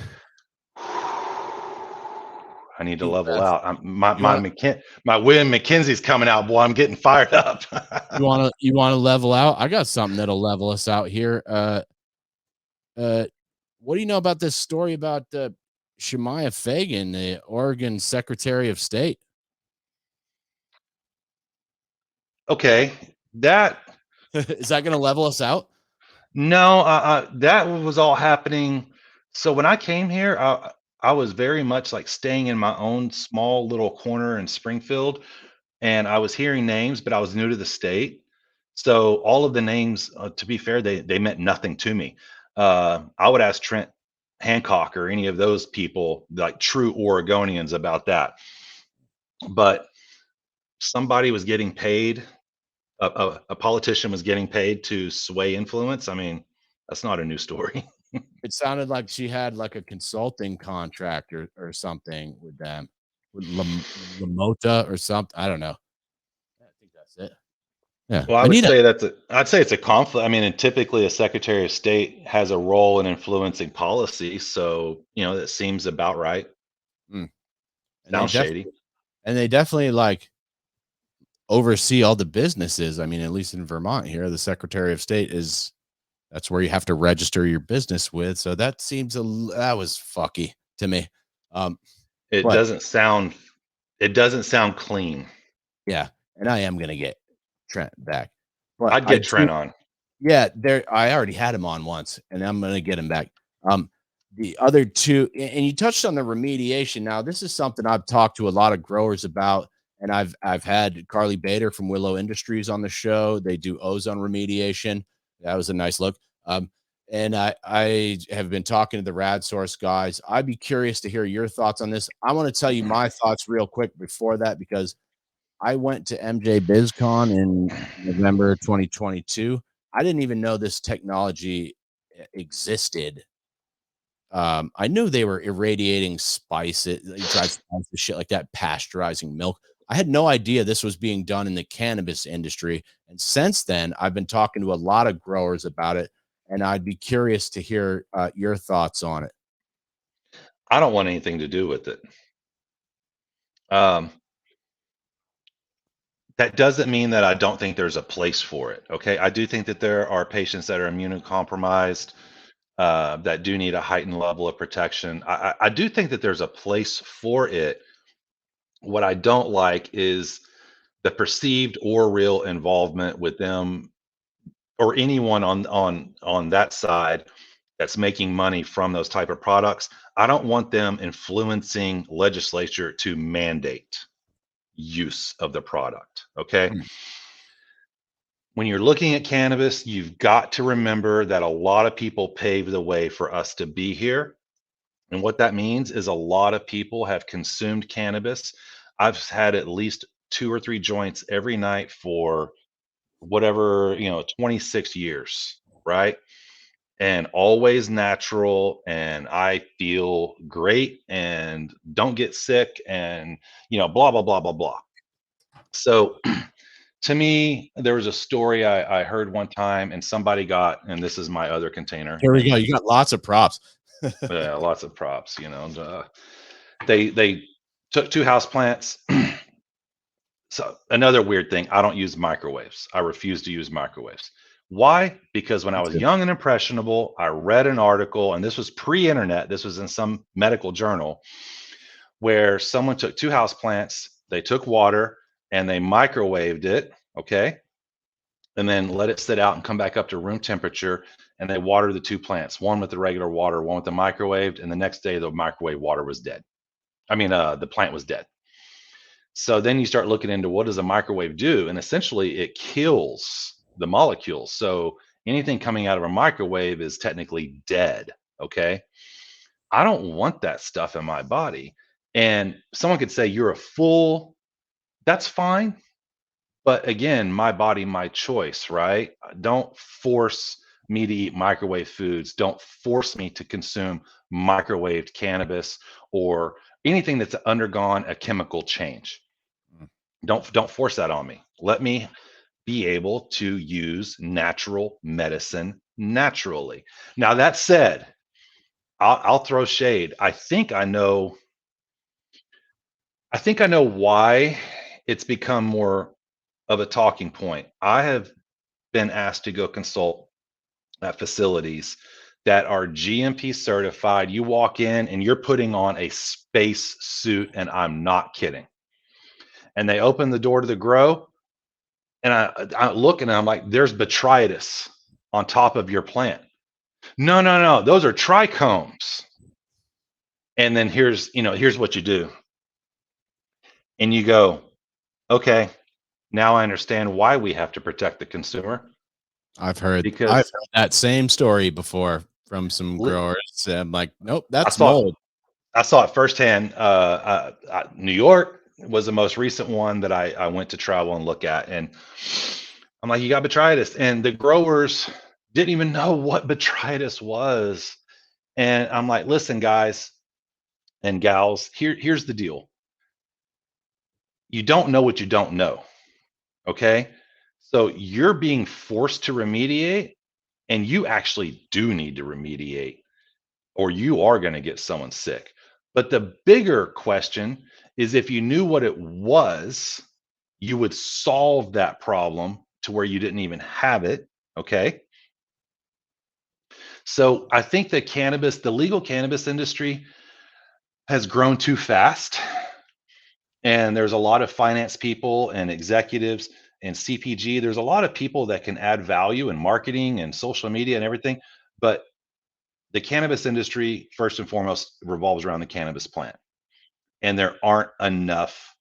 B: I need to
A: You
B: level
A: best.
B: out. My
A: You want
B: my William McKenzie's coming out, boy. I'm getting fired up.
A: you want to level out? I got something that'll level us out here. Uh, what do you know about this story about Shemaiah Fagan, the Oregon Secretary of State?
B: Okay, that
A: Is that going to level us out?
B: no, that was all happening. So when I came here, I was very much like staying in my own small little corner in Springfield, and I was hearing names, but I was new to the state. So all of the names, to be fair, they meant nothing to me. I would ask Trent Hancock or any of those people, like true Oregonians, about that. But somebody was getting paid. A politician was getting paid to sway influence. I mean, that's not a new story.
A: It sounded like she had like a consulting contract or something with them, with Lamota or something. I don't know. Yeah, I think that's it. Yeah,
B: Well,
A: Anita.
B: I'd say it's a conflict. I mean, and typically a Secretary of State has a role in influencing policy, so that seems about right.
A: Mm. And
B: Sounds shady.
A: they definitely like oversee all the businesses. I mean, at least in Vermont here, the Secretary of State is that's where you have to register your business with. So that that was fucky to me. Um,
B: It
A: but
B: doesn't sound it doesn't sound clean.
A: yeah, and I am gonna get Trent back. But
B: I'd
A: I
B: get
A: do,
B: Trent on.
A: yeah, there I already had him on once, and I'm gonna get him back. Um, the other two, and you touched on the remediation. Now, this is something I've talked to a lot of growers about, and I've had Carly Bader from Willow Industries on the show. They do ozone remediation. That was a nice look. and I have been talking to the Rad Source guys. I'd be curious to hear your thoughts on this. I want to tell you my thoughts real quick before that, because I went to MJ BizCon in November 2022. I didn't even know this technology existed. I knew they were irradiating spices, dried spices, shit like that, pasteurizing milk. I had no idea this was being done in the cannabis industry. And since then, I've been talking to a lot of growers about it, and I'd be curious to hear your thoughts on it.
B: I don't want anything to do with it. Um, that doesn't mean that I don't think there's a place for it. Okay, I do think that there are patients that are immunocompromised that do need a heightened level of protection. I do think that there's a place for it. What I don't like is the perceived or real involvement with them or anyone on that side that's making money from those type of products. I don't want them influencing legislature to mandate use of the product. Okay.
A: Mm.
B: When you're looking at cannabis, you've got to remember that a lot of people paved the way for us to be here. And what that means is a lot of people have consumed cannabis. I've had at least 2 or 3 joints every night for whatever, 26 years, right? And always natural. And I feel great and don't get sick and, blah, blah, blah, blah, blah. So to me, there was a story I heard one time, and somebody got, and this is my other container,
A: Here we go.
B: and
A: You got lots of props.
B: lots of props. They took 2 house plants. So another weird thing, I don't use microwaves. I refuse to use microwaves. Why? Because when I
A: That's
B: was
A: good.
B: young and impressionable, I read an article, and this was pre-internet. This was in some medical journal where someone took 2 house plants, they took water and they microwaved it, okay, and then let it sit out and come back up to room temperature. And they watered the 2 plants, one with the regular water, one with the microwaved. And the next day, the microwave water was dead. I mean, the plant was dead. So then you start looking into what does a microwave do? And essentially, it kills the molecules. So anything coming out of a microwave is technically dead. Okay. I don't want that stuff in my body. And someone could say, you're a fool. That's fine. But again, my body, my choice, right? Don't force me to eat microwave foods. Don't force me to consume microwaved cannabis or anything that's undergone a chemical change.
A: Mm.
B: Don't force that on me. Let me be able to use natural medicine naturally. Now that said, I'll throw shade. I think I know why it's become more of a talking point. I have been asked to go consult at facilities that are GMP certified. You walk in and you're putting on a space suit, and I'm not kidding. And they open the door to the grow, and I look and I'm like, there's botrytis on top of your plant. No, no, no, those are trichomes. And then here's what you do. And you go, okay, now I understand why we have to protect the consumer
A: I've heard
B: because
A: that same story before from some
B: li-
A: growers. I'm like, nope,
B: I
A: that's
B: saw
A: mold.
B: I saw it firsthand. New York was the most recent one that I went to travel and look at, and I'm like, you got botrytis, and the growers didn't even know what botrytis was, and I'm like, listen, guys and gals, here's the deal: you don't know what you don't know, okay? So you're being forced to remediate, and you actually do need to remediate or you are going to get someone sick. But the bigger question is if you knew what it was, you would solve that problem to where you didn't even have it. Okay. So I think the legal cannabis industry has grown too fast. And there's a lot of finance people and executives and CPG. There's a lot of people that can add value in marketing and social media and everything. But the cannabis industry, first and foremost, revolves around the cannabis plant. And there aren't enough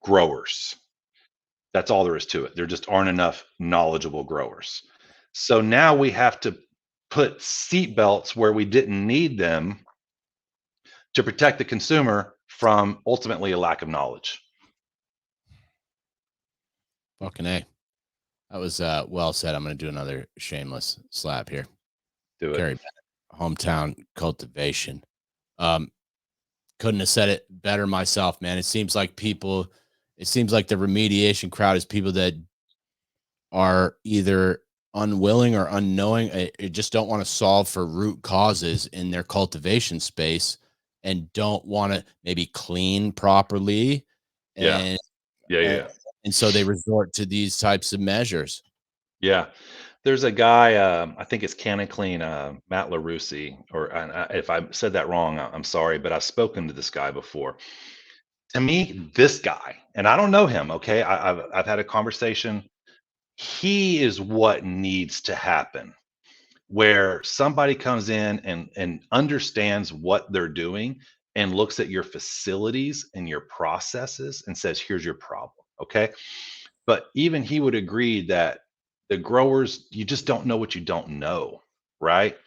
B: growers. That's all there is to it. There just aren't enough knowledgeable growers. So now we have to put seat belts where we didn't need them to protect the consumer from ultimately a lack of knowledge.
A: Fucking A. That was well said. I'm going to do another shameless slap here.
B: Do it.
A: Kerry Bennett, Hometown Cultivation. Couldn't have said it better myself, man. It seems like the remediation crowd is people that are either unwilling or unknowing, just don't want to solve for root causes in their cultivation space and don't want to maybe clean properly.
B: Yeah.
A: And, and so they resort to these types of measures.
B: Yeah. There's a guy, I think it's Canna Clean, Matt LaRusse, or if I said that wrong, I'm sorry, but I've spoken to this guy before. To me, this guy, and I don't know him, okay? I've had a conversation. He is what needs to happen, where somebody comes in and understands what they're doing and looks at your facilities and your processes and says, "Here's your problem." Okay? But even he would agree that the growers, you just don't know what you don't know, right?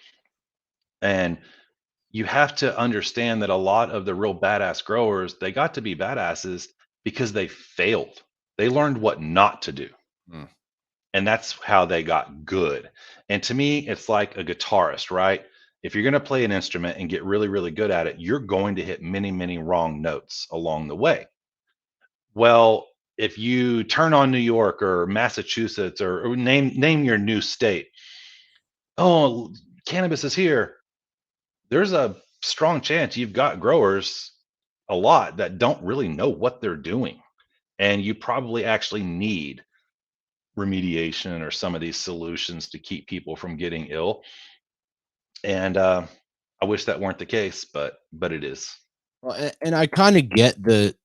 B: And you have to understand that a lot of the real badass growers, they got to be badasses because they failed. They learned what not to do.
A: Mm.
B: And that's how they got good. And to me, it's like a guitarist, right? If you're going to play an instrument and get really, really good at it, you're going to hit many, many wrong notes along the way. Well, if you turn on New York or Massachusetts or name your new state, oh, cannabis is here. There's a strong chance you've got growers a lot that don't really know what they're doing. And you probably actually need remediation or some of these solutions to keep people from getting ill. And I wish that weren't the case, but it is.
A: Well, and I kind of get the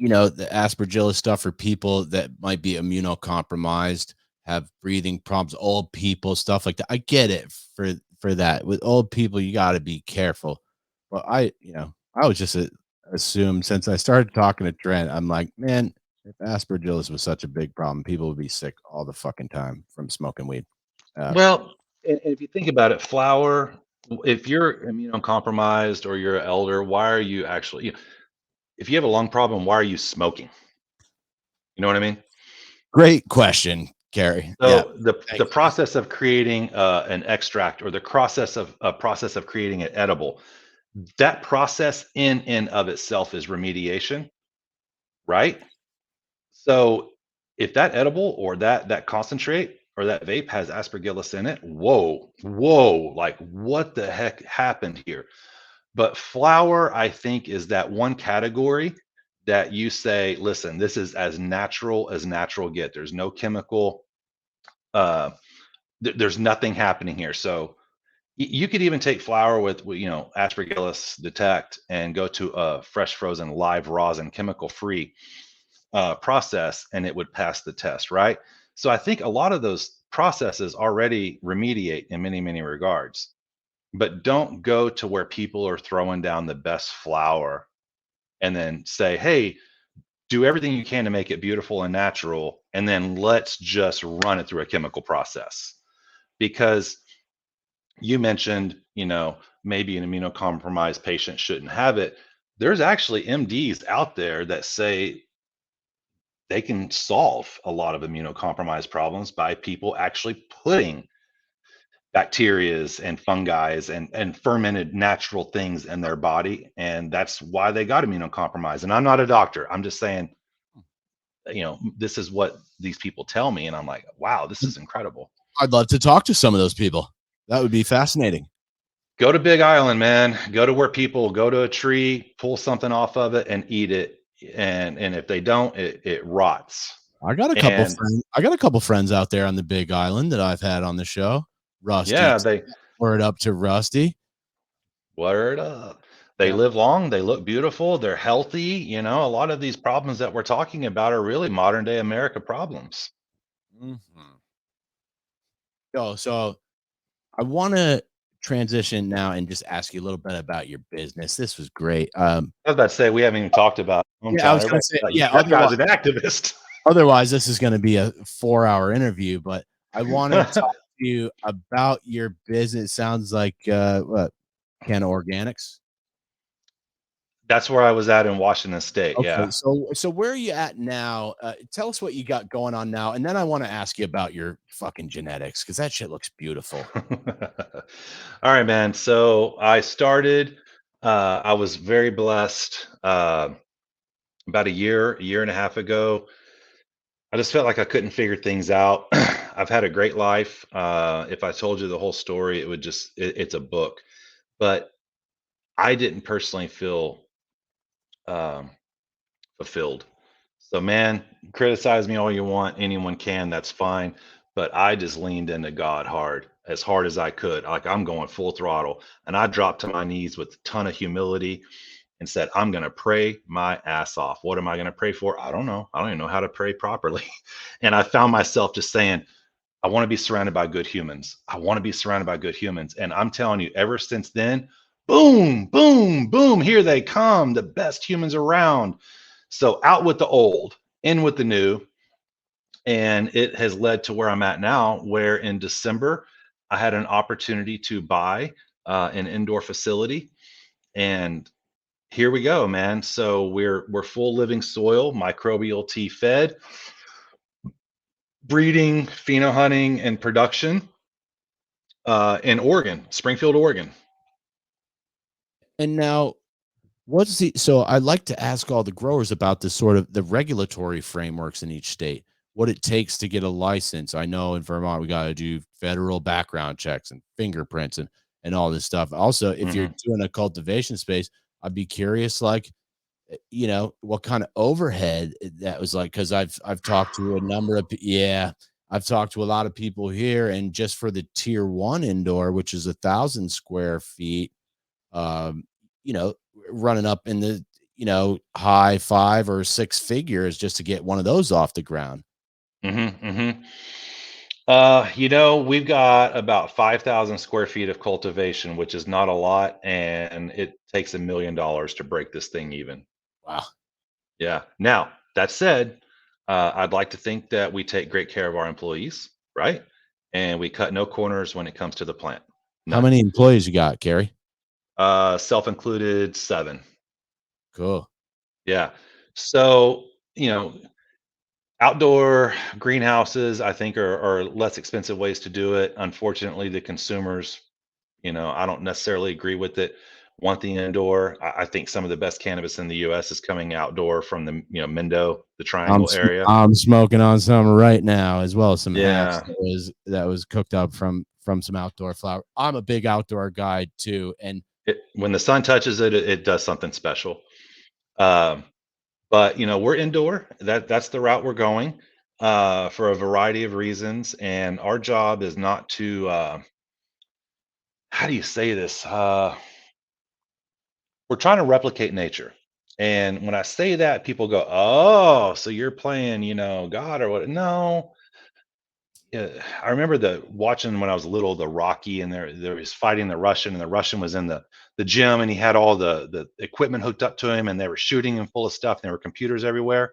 A: aspergillus stuff for people that might be immunocompromised, have breathing problems, old people, stuff like that. I get it for that. With old people, you got to be careful. But I was just assumed, since I started talking to Trent, I'm like, man, if aspergillus was such a big problem, people would be sick all the fucking time from smoking weed.
B: Well, and if you think about it, flower, if you're immunocompromised or you're an elder, why are you actually, if you have a lung problem, why are you smoking? You know what I mean?
A: Great question, Kerry. Yeah,
B: So the
A: thanks, man.
B: process of creating an extract or the process of creating an edible, that process in and of itself is remediation, right? So if that edible or that concentrate or that vape has aspergillus in it, whoa, like what the heck happened here? But flower, I think, is that one category that you say, listen, this is as natural get. There's no chemical, uh, there's nothing happening here. So you could even take flower with aspergillus detect and go to a fresh frozen live rosin chemical free process and it would pass the test, right? So I think a lot of those processes already remediate in many, many regards, but don't go to where people are throwing down the best flower and then say, hey, do everything you can to make it beautiful and natural, and then let's just run it through a chemical process. Because you mentioned, maybe an immunocompromised patient shouldn't have it. There's actually MDs out there that say they can solve a lot of immunocompromised problems by people actually putting bacterias and fungi's and fermented natural things in their body. And that's why they got immunocompromised. And I'm not a doctor. I'm just saying, this is what these people tell me. And I'm like, wow, this is incredible.
A: I'd love to talk to some of those people. That would be fascinating.
B: Go to Big Island, man. Go to where people go to a tree, pull something off of it and eat it. And if they don't, it rots.
A: I got a couple friends out there on the Big Island that I've had on the show. Rusty.
B: Yeah,
A: word up to Rusty.
B: Word up. They
A: Yeah.
B: live long, they look beautiful, they're healthy. A lot of these problems that we're talking about are really modern day America problems.
A: Mm-hmm. So I want to transition now and just ask you a little bit about your business. This was great.
B: I was about to say we haven't even talked about
A: Yeah, I
B: Hometown.
A: was going to say,
B: That guy's an activist.
A: otherwise this is going to be a 4-hour interview, but I want to talk you about your business. Sounds like what, Canna Organix?
B: That's where I was at in Washington State.
A: Okay,
B: Yeah.
A: so where are you at now? Tell us what you got going on now, and then I want to ask you about your fucking genetics because that shit looks beautiful.
B: All right, man. So I started. I was very blessed. About a year and a half ago, I just felt like I couldn't figure things out. I've had a great life. If I told you the whole story, it would it's a book. But I didn't personally feel um, fulfilled. So, man, criticize me all you want. Anyone can. That's fine. But I just leaned into God hard as I could. Like I'm going full throttle. And I dropped to my knees with a ton of humility and said, I'm going to pray my ass off. What am I going to pray for? I don't know. I don't even know how to pray properly. And I found myself just saying, I want to be surrounded by good humans. I want to be surrounded by good humans. And I'm telling you, ever since then, boom, boom, boom, here they come, the best humans around. So out with the old, in with the new. And it has led to where I'm at now, where in December, I had an opportunity to buy an indoor facility. And here we go, man. So we're full living soil, microbial tea fed, breeding, pheno hunting, and production in Oregon, Springfield, Oregon.
A: And now, what's the so I like to ask all the growers about the sort of the regulatory frameworks in each state, what it takes to get a license. I know in Vermont we got to do federal background checks and fingerprints and all this stuff. Also, if you're
B: Hmm.
A: doing a cultivation space, I'd be curious, like, what kind of overhead that was like, because I've talked to a number of yeah, I've talked to a lot of people here, and just for the tier one indoor, which is 1,000 square feet, um, you know, running up in the high five or six figures just to get one of those off the ground.
B: Hmm. Hmm. We've got about 5,000 square feet of cultivation, which is not a lot, and it takes $1 million to break this thing even.
A: Wow.
B: Yeah. Now, that said, I'd like to think that we take great care of our employees, right? And we cut no corners when it comes to the plant.
A: How
B: None.
A: many employees you got, Kerry?
B: Self-included, 7.
A: Cool.
B: Yeah. So, you know, outdoor greenhouses, I think, are less expensive ways to do it. Unfortunately, the consumers, I don't necessarily agree with it. Want the indoor. I think some of the best cannabis in the U.S. is coming outdoor from the Mendo, the Triangle area.
A: I'm smoking on some right now, as well as some hash
B: Yeah.
A: that was cooked up from some outdoor flower. I'm a big outdoor guy too, and
B: When the sun touches it, it does something special. Um, but we're indoor. That's the route we're going for a variety of reasons, and our job is not to. How do you say this? We're trying to replicate nature. And when I say that, people go, "Oh, so you're playing, God or what?" No, yeah, I remember watching when I was little, the Rocky, and there was fighting the Russian, and the Russian was in the gym, and he had all the equipment hooked up to him, and they were shooting him full of stuff, and there were computers everywhere.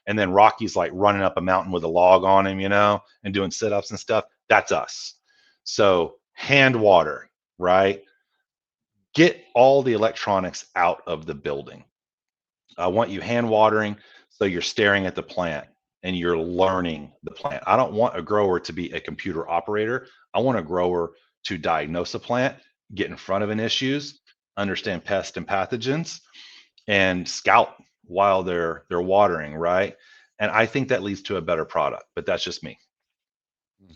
B: And then Rocky's like running up a mountain with a log on him, and doing sit-ups and stuff. That's us. So hand water, right? Get all the electronics out of the building. I want you hand watering so you're staring at the plant and you're learning the plant. I don't want a grower to be a computer operator. I want a grower to diagnose a plant, get in front of an issues, understand pests and pathogens, and scout while they're watering, right? And I think that leads to a better product, but that's just me.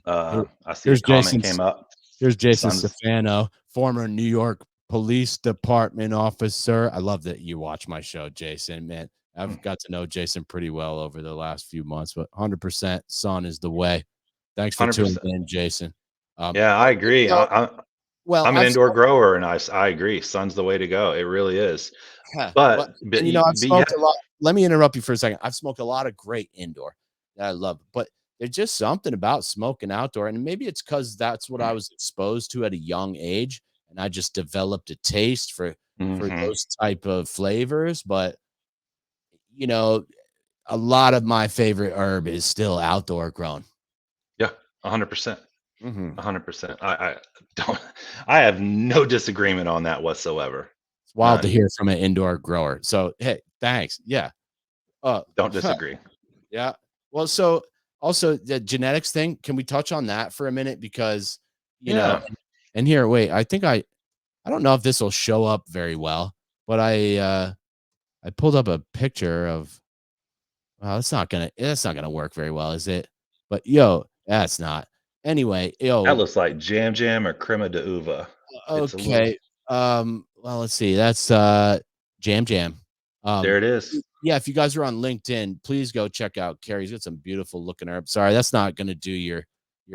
A: Here-
B: I see a
A: here's
B: comment
A: Jason.
B: came up.
A: Here's Jason
B: Sun's
A: Stefano, former New York Police Department officer. I love that you watch my show, Jason. Man, I've got to know Jason pretty well over the last few months, but 100% sun is the way. Thanks for tuning
B: 100%.
A: in, Jason.
B: Yeah, I
A: But
B: agree.
A: well,
B: I'm an indoor grower, and I agree. Sun's the way to go. It really is.
A: huh, well,
B: But
A: and I've
B: but yeah.
A: smoked a lot. Let me interrupt you for a second. I've smoked a lot of great indoor that I love, but there's just something about smoking outdoor, and maybe it's because that's what I was exposed to at a young age, and I just developed a taste for
B: Hmm.
A: those type of flavors. But you know, a lot of my favorite herb is still outdoor grown.
B: Yeah, 100%.
A: Mhm.
B: 100%. I don't. I have no disagreement on that whatsoever.
A: It's wild to
B: None.
A: hear from an indoor grower. So, hey, thanks. Yeah. Uh,
B: Don't disagree.
A: yeah. Well, so also the genetics thing, can we touch on that for a minute? Because, you know,
B: Yeah.
A: and here, wait, I don't know if this will show up very well, but I pulled up a picture of, well, that's not gonna work very well, is it? But yo, that's not. Anyway,
B: That
A: yo,
B: looks like Jam Jam or Crema de Uva. It's a little.
A: okay. Well, let's see. That's Jam Jam.
B: There
A: Um,
B: it is.
A: yeah, if you guys are on LinkedIn, please go check out Kerry's got some beautiful looking herbs. Sorry, that's not gonna do your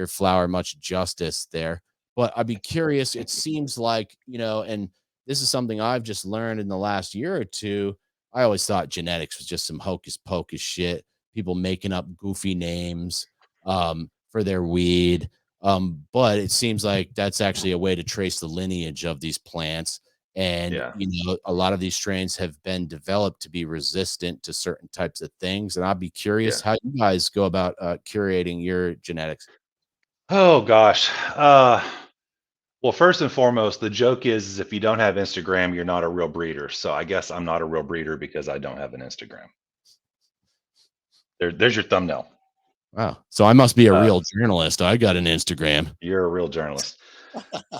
A: flower much justice there. But I'd be curious. It seems like, and this is something I've just learned in the last year or two. I always thought genetics was just some hocus pocus shit, people making up goofy names for their weed. But it seems like that's actually a way to trace the lineage of these plants. And,
B: Yeah.
A: a lot of these strains have been developed to be resistant to certain types of things. And I'd be curious
B: Yeah.
A: how you guys go about curating your genetics.
B: Oh gosh. Well, first and foremost, the joke is if you don't have Instagram, you're not a real breeder. So I guess I'm not a real breeder because I don't have an Instagram. There's your thumbnail.
A: Wow. So I must be a
B: Uh,
A: real journalist. I got an Instagram.
B: you're a real journalist.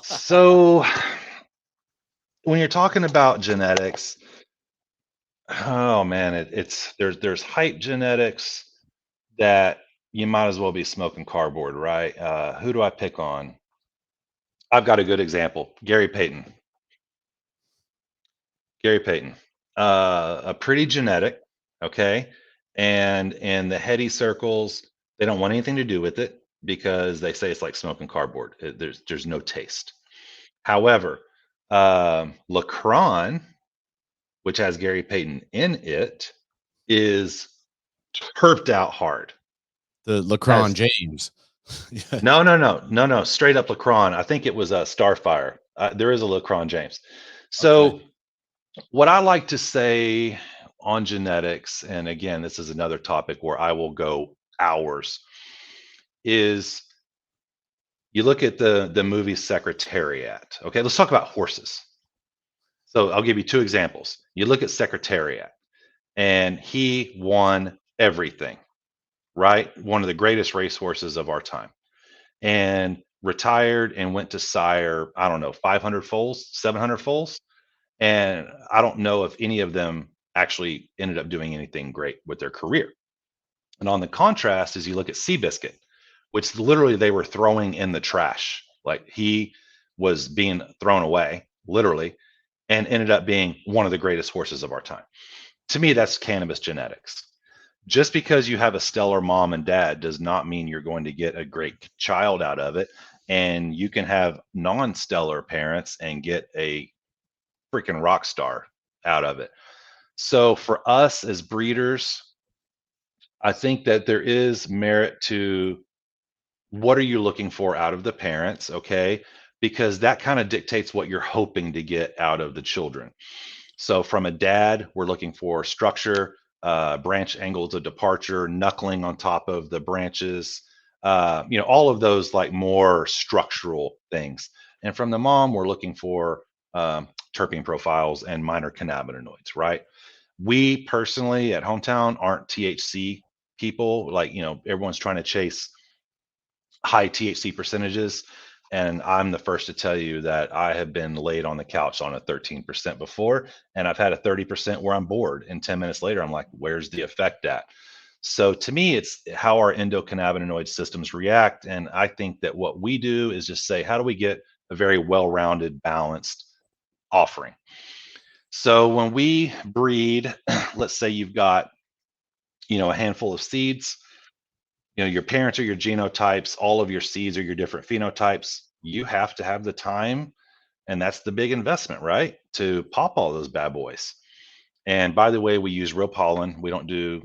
B: So when you're talking about genetics, oh man, it's there's hype genetics that you might as well be smoking cardboard, right? Who do I pick on? I've got a good example. Gary Payton. Gary Payton. A pretty genetic, okay? And in the heady circles, they don't want anything to do with it because they say it's like smoking cardboard. There's no taste. However, Lacron, which has Gary Payton in it, is turfed out hard.
A: The Lacron
B: Has
A: James. Yeah.
B: no, straight up Lacron. I think it was a Starfire. There is a Lacron James.
A: Okay.
B: So what I like to say on genetics, and again, this is another topic where I will go hours, is you look at the movie Secretariat. Okay, let's talk about horses. So I'll give you two examples. You look at Secretariat, and he won everything, right? One of the greatest racehorses of our time, and retired and went to sire, I don't know, 500 foals, 700 foals. And I don't know if any of them actually ended up doing anything great with their career. And on the contrast is you look at Seabiscuit, which literally they were throwing in the trash. Like he was being thrown away, literally, and ended up being one of the greatest horses of our time. To me, that's cannabis genetics. Just because you have a stellar mom and dad does not mean you're going to get a great child out of it. And you can have non stellar parents and get a freaking rock star out of it. So for us as breeders, I think that there is merit to what are you looking for out of the parents, okay? Because that kind of dictates what you're hoping to get out of the children. So from a dad, we're looking for structure, branch angles of departure, knuckling on top of the branches, all of those like more structural things. And from the mom, we're looking for terpene profiles and minor cannabinoids, right? We personally at Hometown aren't THC people. Like, everyone's trying to chase high THC percentages. And I'm the first to tell you that I have been laid on the couch on a 13% before, and I've had a 30% where I'm bored. And 10 minutes later, I'm like, where's the effect at? So to me, it's how our endocannabinoid systems react. And I think that what we do is just say, how do we get a very well rounded, balanced offering? So when we breed, let's say you've got, a handful of seeds, your parents are your genotypes, all of your seeds are your different phenotypes. You have to have the time, and that's the big investment, right? To pop all those bad boys. And by the way, we use real pollen. We don't do,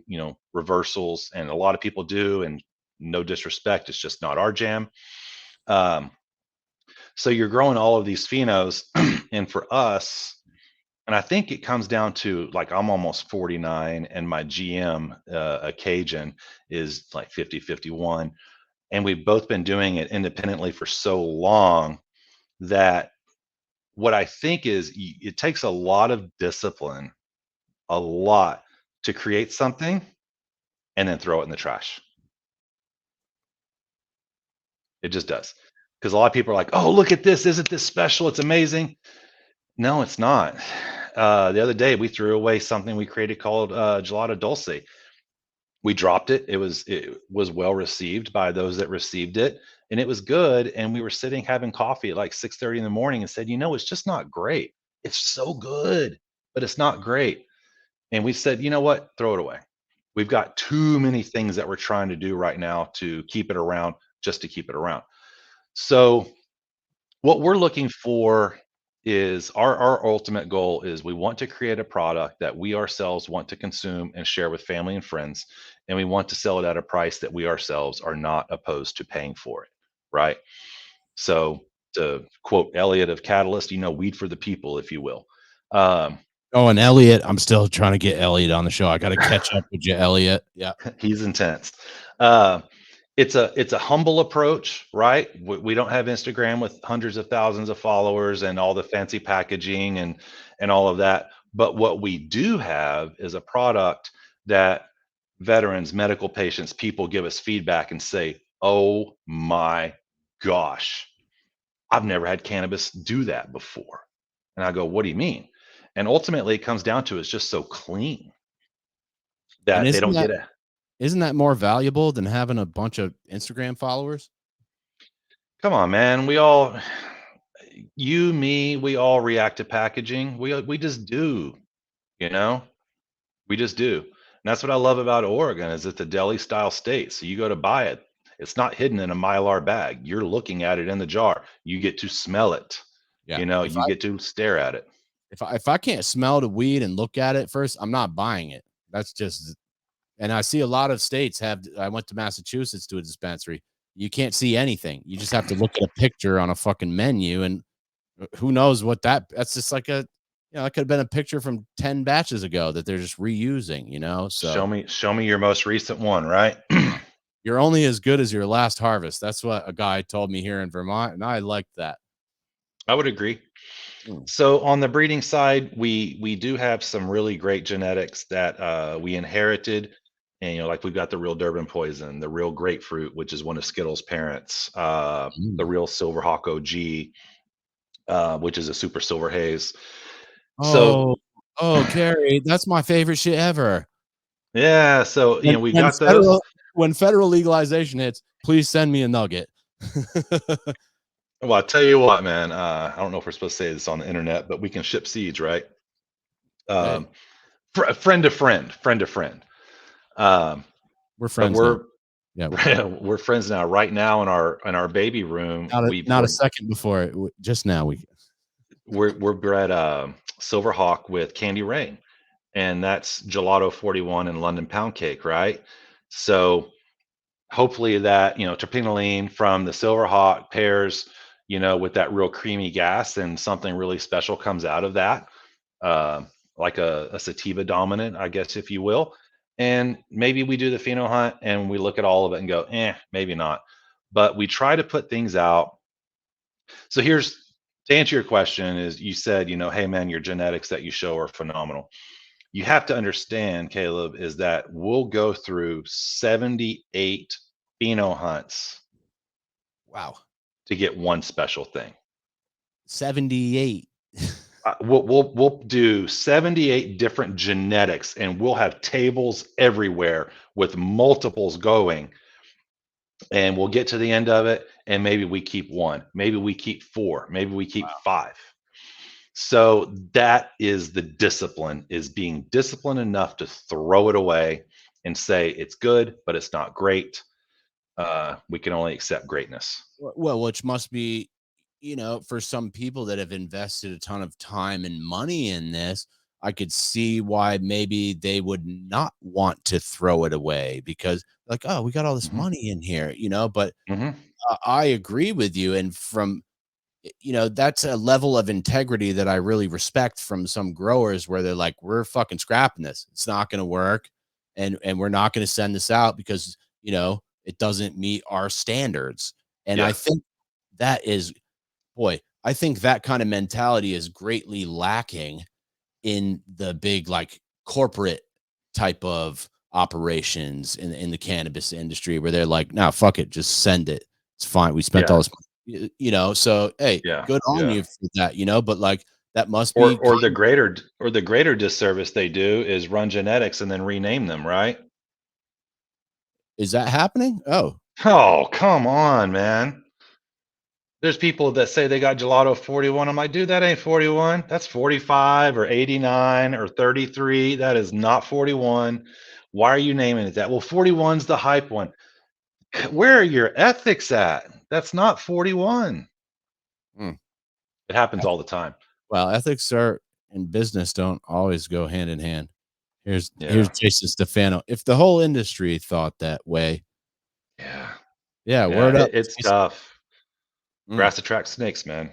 B: reversals, and a lot of people do. And no disrespect, it's just not our jam. Um, so you're growing all of these phenos, and for us, and I think it comes down to like I'm almost 49, and my GM, a Cajun, is like 50, 51. And we've both been doing it independently for so long that what I think is it takes a lot of discipline, a lot, to create something and then throw it in the trash. It just does. Because a lot of people are like, oh, look at this. Isn't this special? It's amazing. No, it's not. The other day, we threw away something we created called Gelato Dulce. We dropped it. It was well received by those that received it, and it was good. And we were sitting having coffee at like 6:30 in the morning and said, it's just not great. It's so good, but it's not great. And we said, you know what? Throw it away. We've got too many things that we're trying to do right now to keep it around, just to keep it around. So what we're looking for is our ultimate goal is we want to create a product that we ourselves want to consume and share with family and friends, and we want to sell it at a price that we ourselves are not opposed to paying for it, right? So to quote Elliot of Catalyst, weed for the people, if you will. um,
A: Oh, and Elliot, I'm still trying to get Elliot on the show. I got to catch up with you, Elliot. Yeah.
B: he's intense. uh, it's a humble approach, right? We don't have Instagram with hundreds of thousands of followers and all the fancy packaging and all of that. But what we do have is a product that veterans, medical patients, people give us feedback and say, "Oh my gosh, I've never had cannabis do that before." And I go, "What do you mean?" And ultimately, it comes down to it's just so clean
A: And
B: that they don't get a
A: isn't that more valuable than having a bunch of Instagram followers?
B: come on, man. We all you, me, we all react to packaging. We just do, you know? We just do. And that's what I love about Oregon is it's a deli style state. So you go to buy it. It's not hidden in a Mylar bag. You're looking at it in the jar. You get to smell it.
A: Yeah.
B: You get to stare at it.
A: If I can't smell the weed and look at it first, I'm not buying it. That's just, and I see a lot of states have. I went to Massachusetts to a dispensary. You can't see anything. You just have to look at a picture on a fucking menu, and who knows what that's just like it could have been a picture from 10 batches ago that they're just reusing. So
B: Show me your most recent one, right?
A: you're only as good as your last harvest. That's what a guy told me here in Vermont, and I liked that.
B: I would agree.
A: Mm.
B: So on the breeding side, we do have some really great genetics that we inherited, and like we've got the real Durban poison, the real grapefruit, which is one of Skittles' parents, the
A: Mm.
B: real Silverhawk OG, which is a super silver haze. So
A: Oh, Kerry, that's my favorite shit ever.
B: yeah, so
A: When
B: we
A: when
B: got those.
A: federal legalization hits, please send me a nugget.
B: Well, I tell you what, man, I don't know if we're supposed to say this on the internet, but we can ship seeds, right?
A: Hey,
B: Um, friend to friend, friend to friend. Um,
A: we're
B: but
A: friends now. Yeah,
B: we're friends now. Right now in our baby room,
A: not a second before it. Just now
B: we're bred Silverhawk with Candy Rain, and that's Gelato 41 and London Pound Cake, right? So hopefully that terpenoline from the Silverhawk pairs with that real creamy gas, and something really special comes out of that, uh, like a sativa dominant, I guess, if you will. And maybe we do the pheno hunt and we look at all of it and go, maybe not. But we try to put things out. So here's to answer your question is you said, hey man, your genetics that you show are phenomenal. You have to understand, Caleb, is that we'll go through 78 pheno hunts
A: wow,
B: to get one special thing.
A: 78.
B: We'll do 78 different genetics, and we'll have tables everywhere with multiples going, and we'll get to the end of it, and maybe we keep one, maybe we keep four, maybe we keep five. So that is the discipline, is being disciplined enough to throw it away and say it's good, but it's not great. We can only accept greatness.
A: Well, which must be, for some people that have invested a ton of time and money in this, I could see why maybe they would not want to throw it away because, like, oh, we got all this
B: Hmm.
A: money in here, but
B: Hmm.
A: I agree with you. And that's a level of integrity that I really respect from some growers where they're like, we're fucking scrapping this. It's not going to work. And we're not going to send this out because, it doesn't meet our standards. And I
B: Yeah.
A: think that is, boy, I think that kind of mentality is greatly lacking in the big, like, corporate type of operations in the cannabis industry, where they're like, "No, fuck it, just send it. It's fine. We spent
B: Yeah.
A: all this so, hey,
B: Yeah.
A: good on
B: Yeah.
A: you for that, but, like, that must
B: Or
A: be
B: or the
A: kind
B: greater or the greater disservice they do is run genetics and then rename them, right?
A: is that happening? Oh,
B: Oh, come on, man. There's people that say they got gelato 41. I'm like, dude, that ain't 41. That's 45 or 89 or 33. That is not 41. Why are you naming it that? Well, 41's the hype one. Where are your ethics at? That's not 41.
A: mm.
B: It happens all the time.
A: Well, ethics are in business don't always go hand in hand. Here's
B: Yeah.
A: Jason Stefano. If the whole industry thought that way,
B: Yeah.
A: yeah,
B: Yeah.
A: word up,
B: It's
A: Jason.
B: tough.
A: Mm.
B: Grass attracts snakes, man.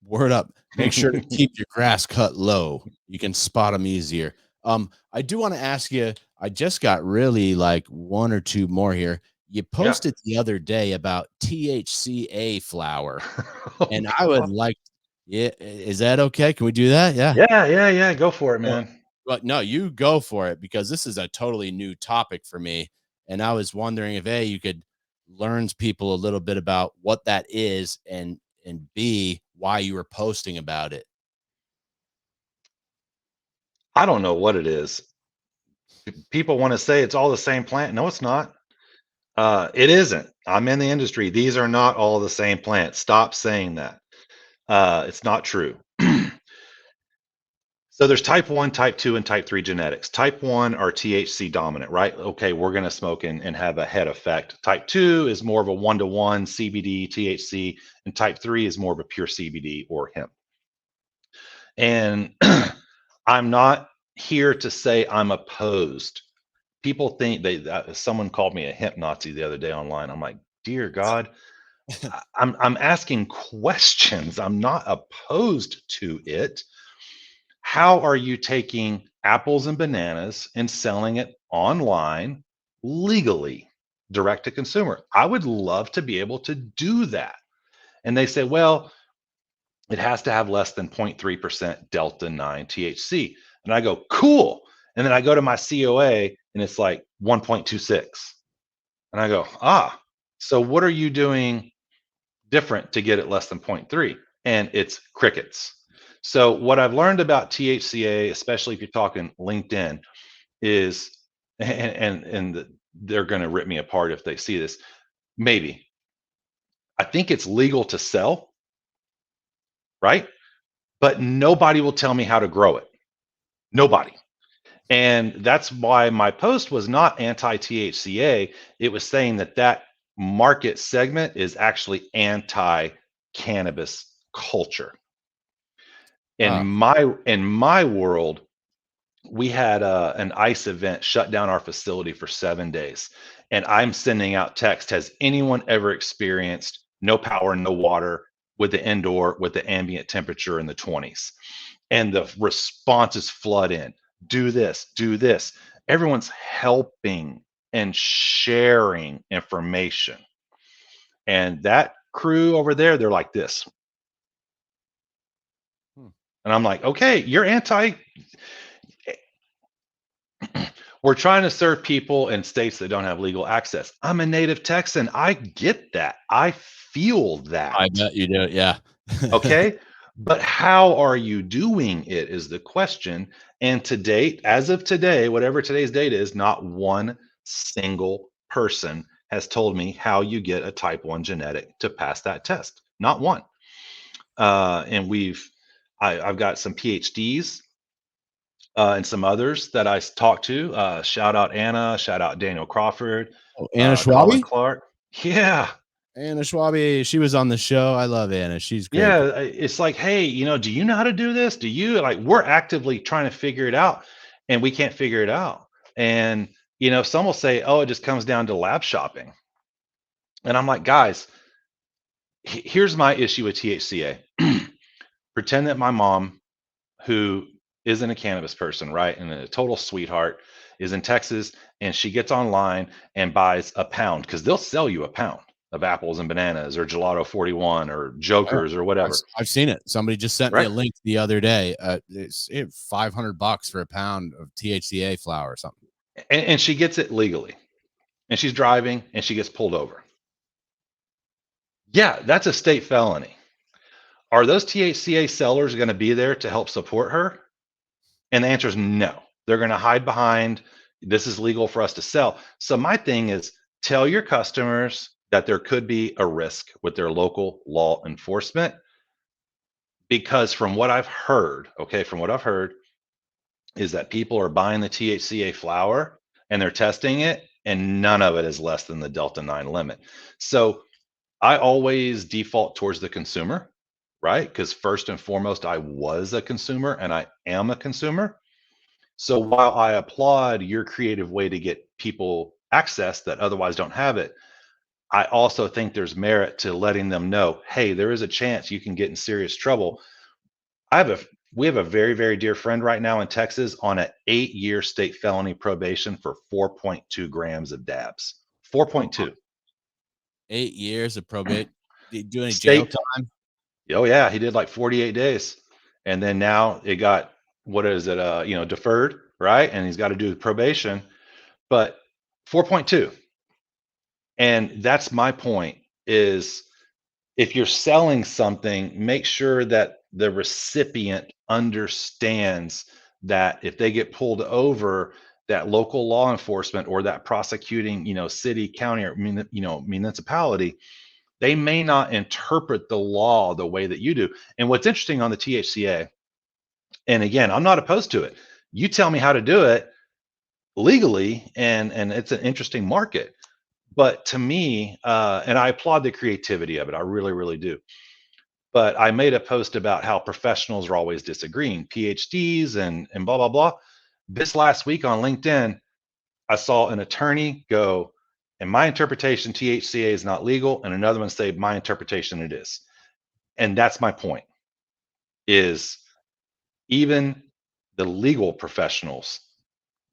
A: Word up. Make sure to keep your grass cut low. You can spot them easier. I do want to ask you, I just got really like one or two more here. You
B: Yeah.
A: posted the other day about THCA flower,
B: Oh,
A: and I would
B: God.
A: like, yeah, is that okay? Can we do that? Yeah.
B: Yeah. Yeah. Yeah. Go for it,
A: Well,
B: man.
A: but no, you go for it because this is a totally new topic for me. And I was wondering if A, you could learn people a little bit about what that is, and B, why you were posting about it.
B: I don't know what it is. People want to say it's all the same plant. No, it's not. It isn't. I'm in the industry. These are not all the same plant. Stop saying that. It's not true. So there's type 1, type 2, and type 3 genetics. Type 1 are THC dominant, right? Okay, we're going to smoke and have a head effect. Type 2 is more of a one-to-one CBD, THC, and type 3 is more of a pure CBD or hemp. And I'm not here to say I'm opposed. People think someone called me a hemp Nazi the other day online. I'm like, dear God, I'm asking questions. I'm not opposed to it. How are you taking apples and bananas and selling it online legally, direct to consumer? I would love to be able to do that. And they say, well, it has to have less than 0.3% delta 9 THC. And I go, cool. And then I go to my COA and it's like 1.26. And I go, so what are you doing different to get it less than zero point 0.3? And it's crickets. So what I've learned about THCA, especially if you're talking LinkedIn, is they're going to rip me apart if they see this. Maybe I think it's legal to sell, right? But nobody will tell me how to grow it. Nobody. And that's why my post was not anti THCA. It was saying that market segment is actually anti cannabis culture.
A: Ah,
B: In my world, we had an ICE event shut down our facility for 7 days. And I'm sending out text. Has anyone ever experienced no power, no water with the indoor, with the ambient temperature in the 20s? And the responses flood in. Do this, do this. Everyone's helping and sharing information. And that crew over there, they're like this.
A: hmm.
B: And I'm like, okay, you're anti. We're trying to serve people in states that don't have legal access. I'm a native Texan. I get that. I feel
A: I
B: that.
A: bet you do. Yeah.
B: Okay. But how are you doing it is the question. And to date, as of today, whatever today's date is, not one single person has told me how you get a type 1 genetic to pass that test. Not one. And I've got some PhDs and some others that talked to. Shout out Anna, shout out Daniel Crawford,
A: Oh, Anna
B: Colin
A: Schwabi?
B: Clark. Yeah,
A: Anna Schwabi, she was on the show. I love Anna. She's great.
B: yeah. It's like, hey, do you know how to do this? Do you like? We're actively trying to figure it out, and we can't figure it out. And some will say, oh, it just comes down to lab shopping. And I'm like, guys, here's my issue with THCA. Pretend that my mom, who isn't a cannabis person, right, and a total sweetheart, is in Texas, and she gets online and buys a pound because they'll sell you a pound of apples and bananas or gelato 41 or
A: Oh, yeah.
B: jokers or
A: I've
B: whatever,
A: I've seen it. Somebody just sent me
B: right?
A: a link the other day. It's $500 for a pound of THCA flower or something.
B: And she gets it legally, and she's driving and she gets pulled over. Yeah, that's a state felony. Are those THCA sellers going to be there to help support her? And the answer is no. They're going to hide behind this is legal for us to sell. So my thing is tell your customers that there could be a risk with their local law enforcement because from what I've heard, okay, from what I've heard is that people are buying the THCA flower and they're testing it and none of it is less than the Delta 9 limit. So I always default towards the consumer, right? Because first and foremost, I was a consumer and I am a consumer. So while I applaud your creative way to get people access that otherwise don't have it, I also think there's merit to letting them know, hey, there is a chance you can get in serious trouble. I have a we have a very, very dear friend right now in Texas on an 8-year state felony probation for 4.2 grams of dabs.
A: Oh, wow.
B: 4.2
A: 8 years of probate. Did you do any jail
B: state.
A: time?
B: Oh yeah, he did like 48 days. And then now it got what is it deferred, right? And he's got to do probation, but 4.2. And that's my point is if you're selling something, make sure that the recipient understands that if they get pulled over, that local law enforcement or that prosecuting, city, county, or municipality, they may not interpret the law the way that you do. And what's interesting on the THCA, and again, I'm not opposed to it. You tell me how to do it legally, and it's an interesting market. But to me, and I applaud the creativity of it. I really, really do. But I made a post about how professionals are always disagreeing, PhDs and blah blah blah. This last week on LinkedIn, I saw an attorney go, in my interpretation, THCA is not legal, and another one say, my interpretation it is. And that's my point, is even the legal professionals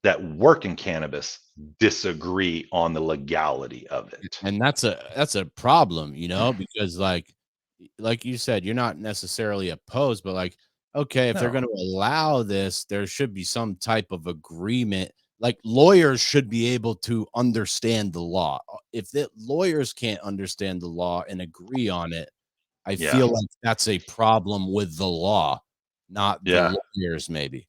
B: that work in cannabis disagree on the legality of it.
A: And that's a problem, because like you said, you're not necessarily opposed, but like, okay, if they're
B: No.
A: going to allow this, there should be some type of agreement. Like lawyers should be able to understand the law. If the lawyers can't understand the law and agree on it, I
B: Yeah.
A: feel like that's a problem with the law, not the
B: Yeah.
A: lawyers, maybe.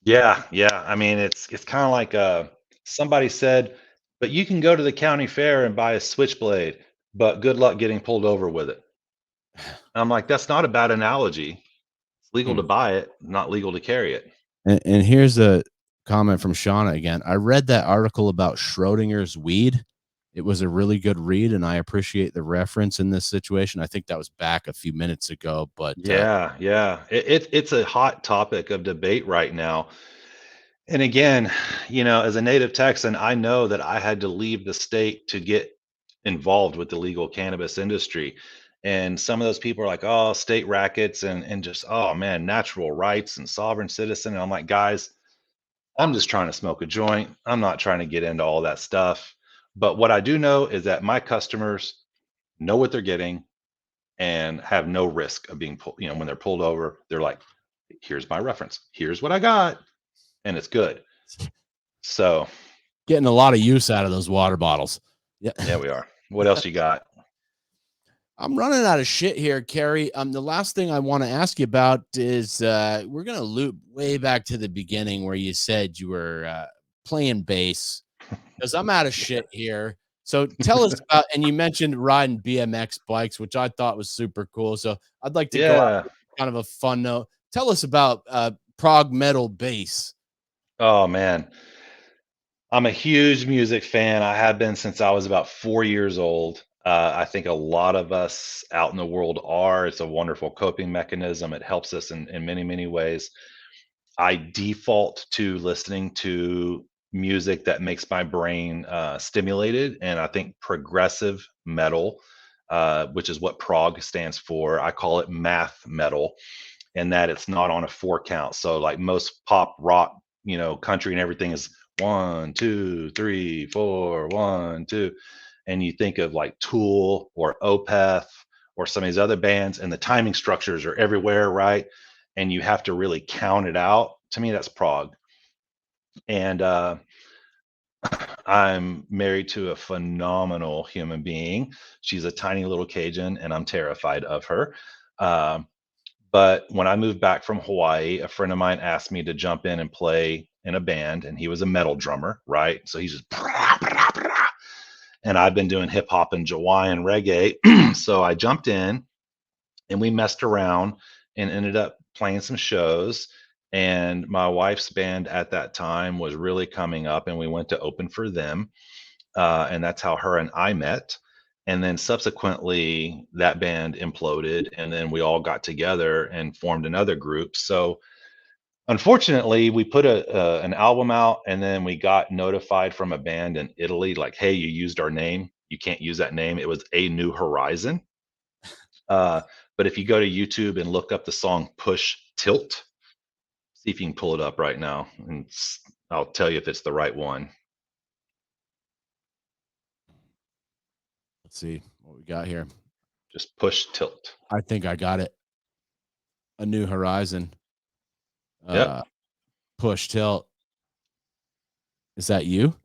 B: Yeah. Yeah. I mean, it's kind of like somebody said, but you can go to the county fair and buy a switchblade, but good luck getting pulled over with it. And I'm like, that's not a bad analogy. It's legal
A: Hmm.
B: to buy it, not legal to carry it.
A: And here's a comment from Shauna again. I read that article about Schrodinger's weed. It was a really good read, and I appreciate the reference in this situation. I think that was back a few minutes ago, but
B: Yeah, yeah. It's a hot topic of debate right now. And again, as a native Texan, I know that I had to leave the state to get involved with the legal cannabis industry. And some of those people are like, oh, state rackets and just, oh man, natural rights and sovereign citizen. And I'm like, guys, I'm just trying to smoke a joint. I'm not trying to get into all that stuff. But what I do know is that my customers know what they're getting and have no risk of being pulled. When they're pulled over, they're like, here's my reference. Here's what I got. And it's good. So
A: getting a lot of use out of those water bottles. Yeah.
B: yeah, we are. What else you got?
A: I'm running out of shit here, Kerry. The last thing I want to ask you about is we're gonna loop way back to the beginning where you said you were playing bass because I'm out of shit here. So tell us about, and you mentioned riding BMX bikes, which I thought was super cool. So I'd like to go out
B: Yeah.
A: with kind of a fun note. Tell us about prog metal bass.
B: Oh man. I'm a huge music fan. I have been since I was about 4 years old. I think a lot of us out in the world are. It's a wonderful coping mechanism. It helps us in many, many ways. I default to listening to music that makes my brain stimulated. And I think progressive metal, which is what prog stands for, I call it math metal, and that it's not on a 4 count. So, like most pop rock, country and everything is 1, 2, 3, 4, 1, 2, and you think of like Tool or Opeth or some of these other bands, and the timing structures are everywhere, right? And you have to really count it out. To me, that's prog. And I'm married to a phenomenal human being. She's a tiny little Cajun, and I'm terrified of her. Um, but when I moved back from Hawaii, a friend of mine asked me to jump in and play in a band, and he was a metal drummer, right? So he's just, and I've been doing hip hop and Hawaiian reggae. So I jumped in and we messed around and ended up playing some shows. And my wife's band at that time was really coming up, and we went to open for them. And that's how her and I met. And then subsequently, that band imploded, and then we all got together and formed another group. So unfortunately, we put an album out, and then we got notified from a band in Italy, like, "Hey, you used our name. You can't use that name." It was A New Horizon. Uh, but if you go to YouTube and look up the song "Push Tilt," see if you can pull it up right now, and I'll tell you if it's the right one.
A: Let's see what we got here.
B: Just "Push Tilt."
A: I think I got it. A New Horizon.
B: Yep,
A: Push Tilt. Is that you?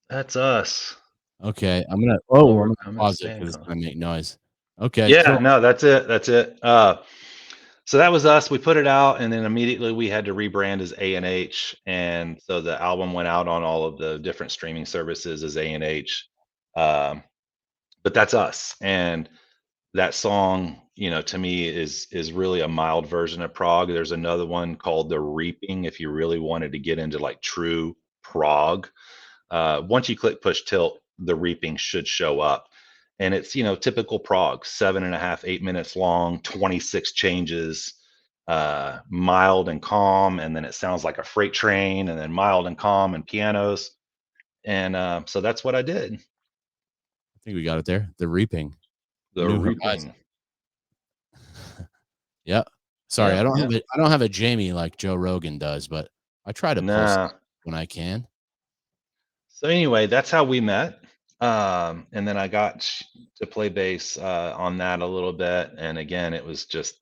B: that's us.
A: Okay, I'm
B: Well, we're
A: gonna
B: coming
A: pause it
B: soon,
A: because it's
B: huh?
A: gonna make noise. Okay,
B: Yeah,
A: cool.
B: no, that's it. That's it. So that was us. We put it out, and then immediately we had to rebrand as A&H, and so the album went out on all of the different streaming services as A&H. Um, but that's us, and that song, to me is really a mild version of prog. There's another one called The Reaping if you really wanted to get into like true prog. Once you click push tilt, The Reaping should show up. And it's, typical prog, 7.5, 8 minutes long, 26 changes, mild and calm. And then it sounds like a freight train, and then mild and calm and pianos. And so that's what I did.
A: I think we got it there. The Reaping. A
B: The
A: New Horizon.
B: Reaping.
A: Yeah. Sorry,
B: Yep. Yep.
A: I don't have a Jamie like Joe Rogan does, but I try to pull stuff
B: Nah.
A: when I can.
B: So anyway, that's how we met. And then I got to play bass on that a little bit. And again, it was just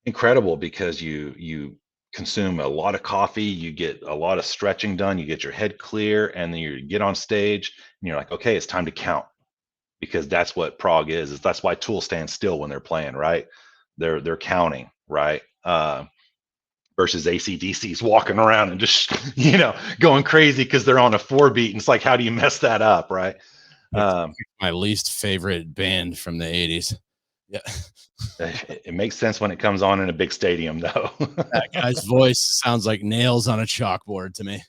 B: incredible because you consume a lot of coffee, you get a lot of stretching done, you get your head clear, and then you get on stage and you're like, okay, it's time to count, because that's what prog is. That's why Tool stands still when they're playing, right? They're counting, right? Versus ACDC's walking around and just going crazy because they're on a 4 beat. And it's like, how do you mess that up, right?
A: It's
B: Um,
A: my least favorite band from the 80s. Yeah.
B: it makes sense when it comes on in a big stadium, though.
A: That guy's voice sounds like nails on a chalkboard to me.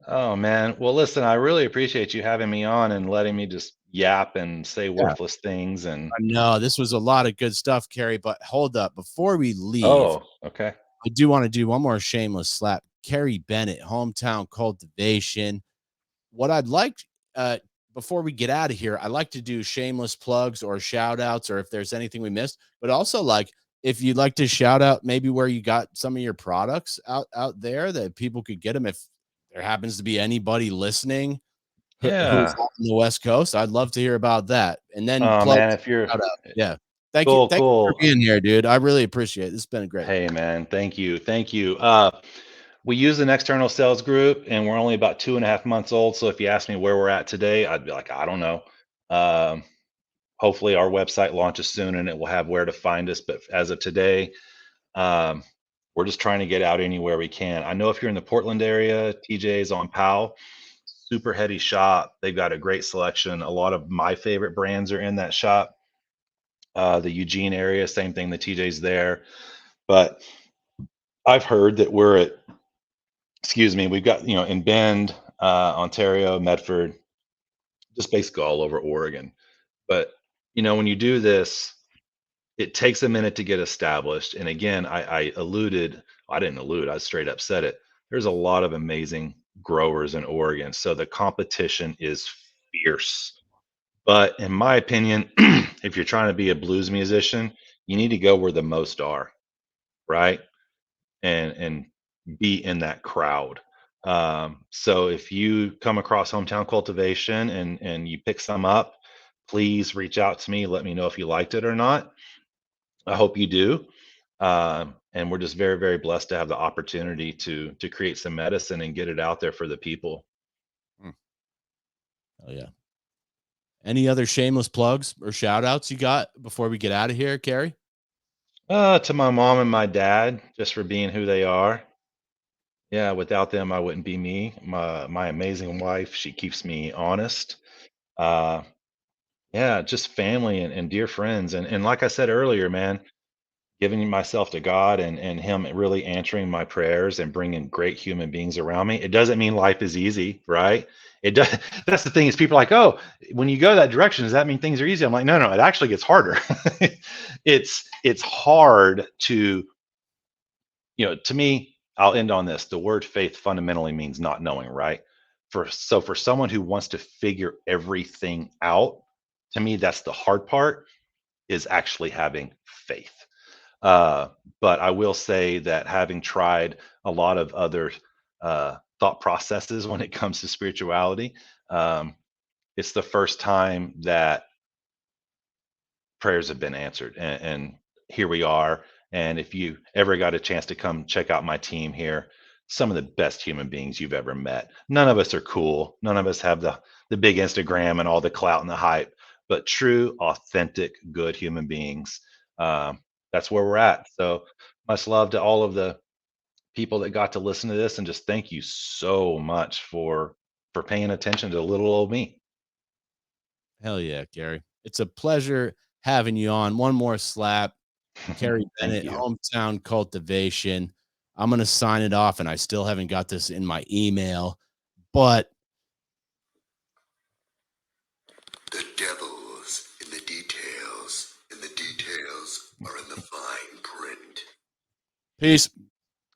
B: Oh man. Well, listen, I really appreciate you having me on and letting me just yap and say
A: Yeah.
B: worthless things. And
A: No, this was a lot of good stuff, Kerry. But hold up, before we leave,
B: oh, okay.
A: I do want to do one more shameless slap. Kerry Bennett, Hometown Cultivation. What I'd like, uh, before we get out of here, I like to do shameless plugs or shout outs, or if there's anything we missed, but also like if you'd like to shout out maybe where you got some of your products out there that people could get them. If there happens to be anybody listening who's
B: Yeah.
A: on the West Coast, I'd love to hear about that. And then
B: Oh
A: plug
B: man, if you're
A: shout out. Yeah. Thank you.
B: cool,
A: Thank you for
B: cool.
A: being here, dude. I really appreciate it. This has been great.
B: Hey man, thank you. Thank you. We use an external sales group, and we're only about 2.5 months old. So if you ask me where we're at today, I'd be like, I don't know. Um, Hopefully our website launches soon and it will have where to find us. But as of today, um, we're just trying to get out anywhere we can. I know if you're in the Portland area, TJ's on Powell, super heady shop. They've got a great selection. A lot of my favorite brands are in that shop. The Eugene area, same thing. The TJ's there. But I've heard that we're at, excuse me, we've got, in Bend, Ontario, Medford, just basically all over Oregon. But, when you do this, it takes a minute to get established. And again, I didn't allude, I straight up said it. There's a lot of amazing growers in Oregon. So the competition is fierce. But in my opinion, if you're trying to be a blues musician, you need to go where the most are, right? And be in that crowd. So if you come across Hometown Cultivation and you pick some up, please reach out to me. Let me know if you liked it or not. I hope you do. And we're just very, very blessed to have the opportunity to create some medicine and get it out there for the people.
A: Oh yeah. Any other shameless plugs or shout outs you got before we get out of here, Kerry?
B: To my mom and my dad, just for being who they are. Yeah, without them, I wouldn't be me. My amazing wife, she keeps me honest. Uh, yeah, just family and dear friends. And like I said earlier, man, giving myself to God and Him really answering my prayers and bringing great human beings around me. It doesn't mean life is easy, right? It does. That's the thing is people are like, oh, when you go that direction, does that mean things are easy? I'm like, no, no, it actually gets harder. It's hard to, to me, I'll end on this. The word faith fundamentally means not knowing, right? For someone who wants to figure everything out, to me, that's the hard part is actually having faith. Uh, but I will say that having tried a lot of other thought processes when it comes to spirituality, it's the first time that prayers have been answered. And here we are. And if you ever got a chance to come check out my team here, some of the best human beings you've ever met. None of us are cool. None of us have the big Instagram and all the clout and the hype, but true, authentic, good human beings. That's where we're at. So much love to all of the people that got to listen to this, and just thank you so much for paying attention to little old me.
A: Hell yeah, Kerry. It's a pleasure having you on. One more slap. Kerry
B: Thank
A: Bennett,
B: you.
A: Hometown Cultivation. I'm going to sign it off, and I still haven't got this in my email, but
C: The devil's in the details, and the details are in the fine print.
A: peace.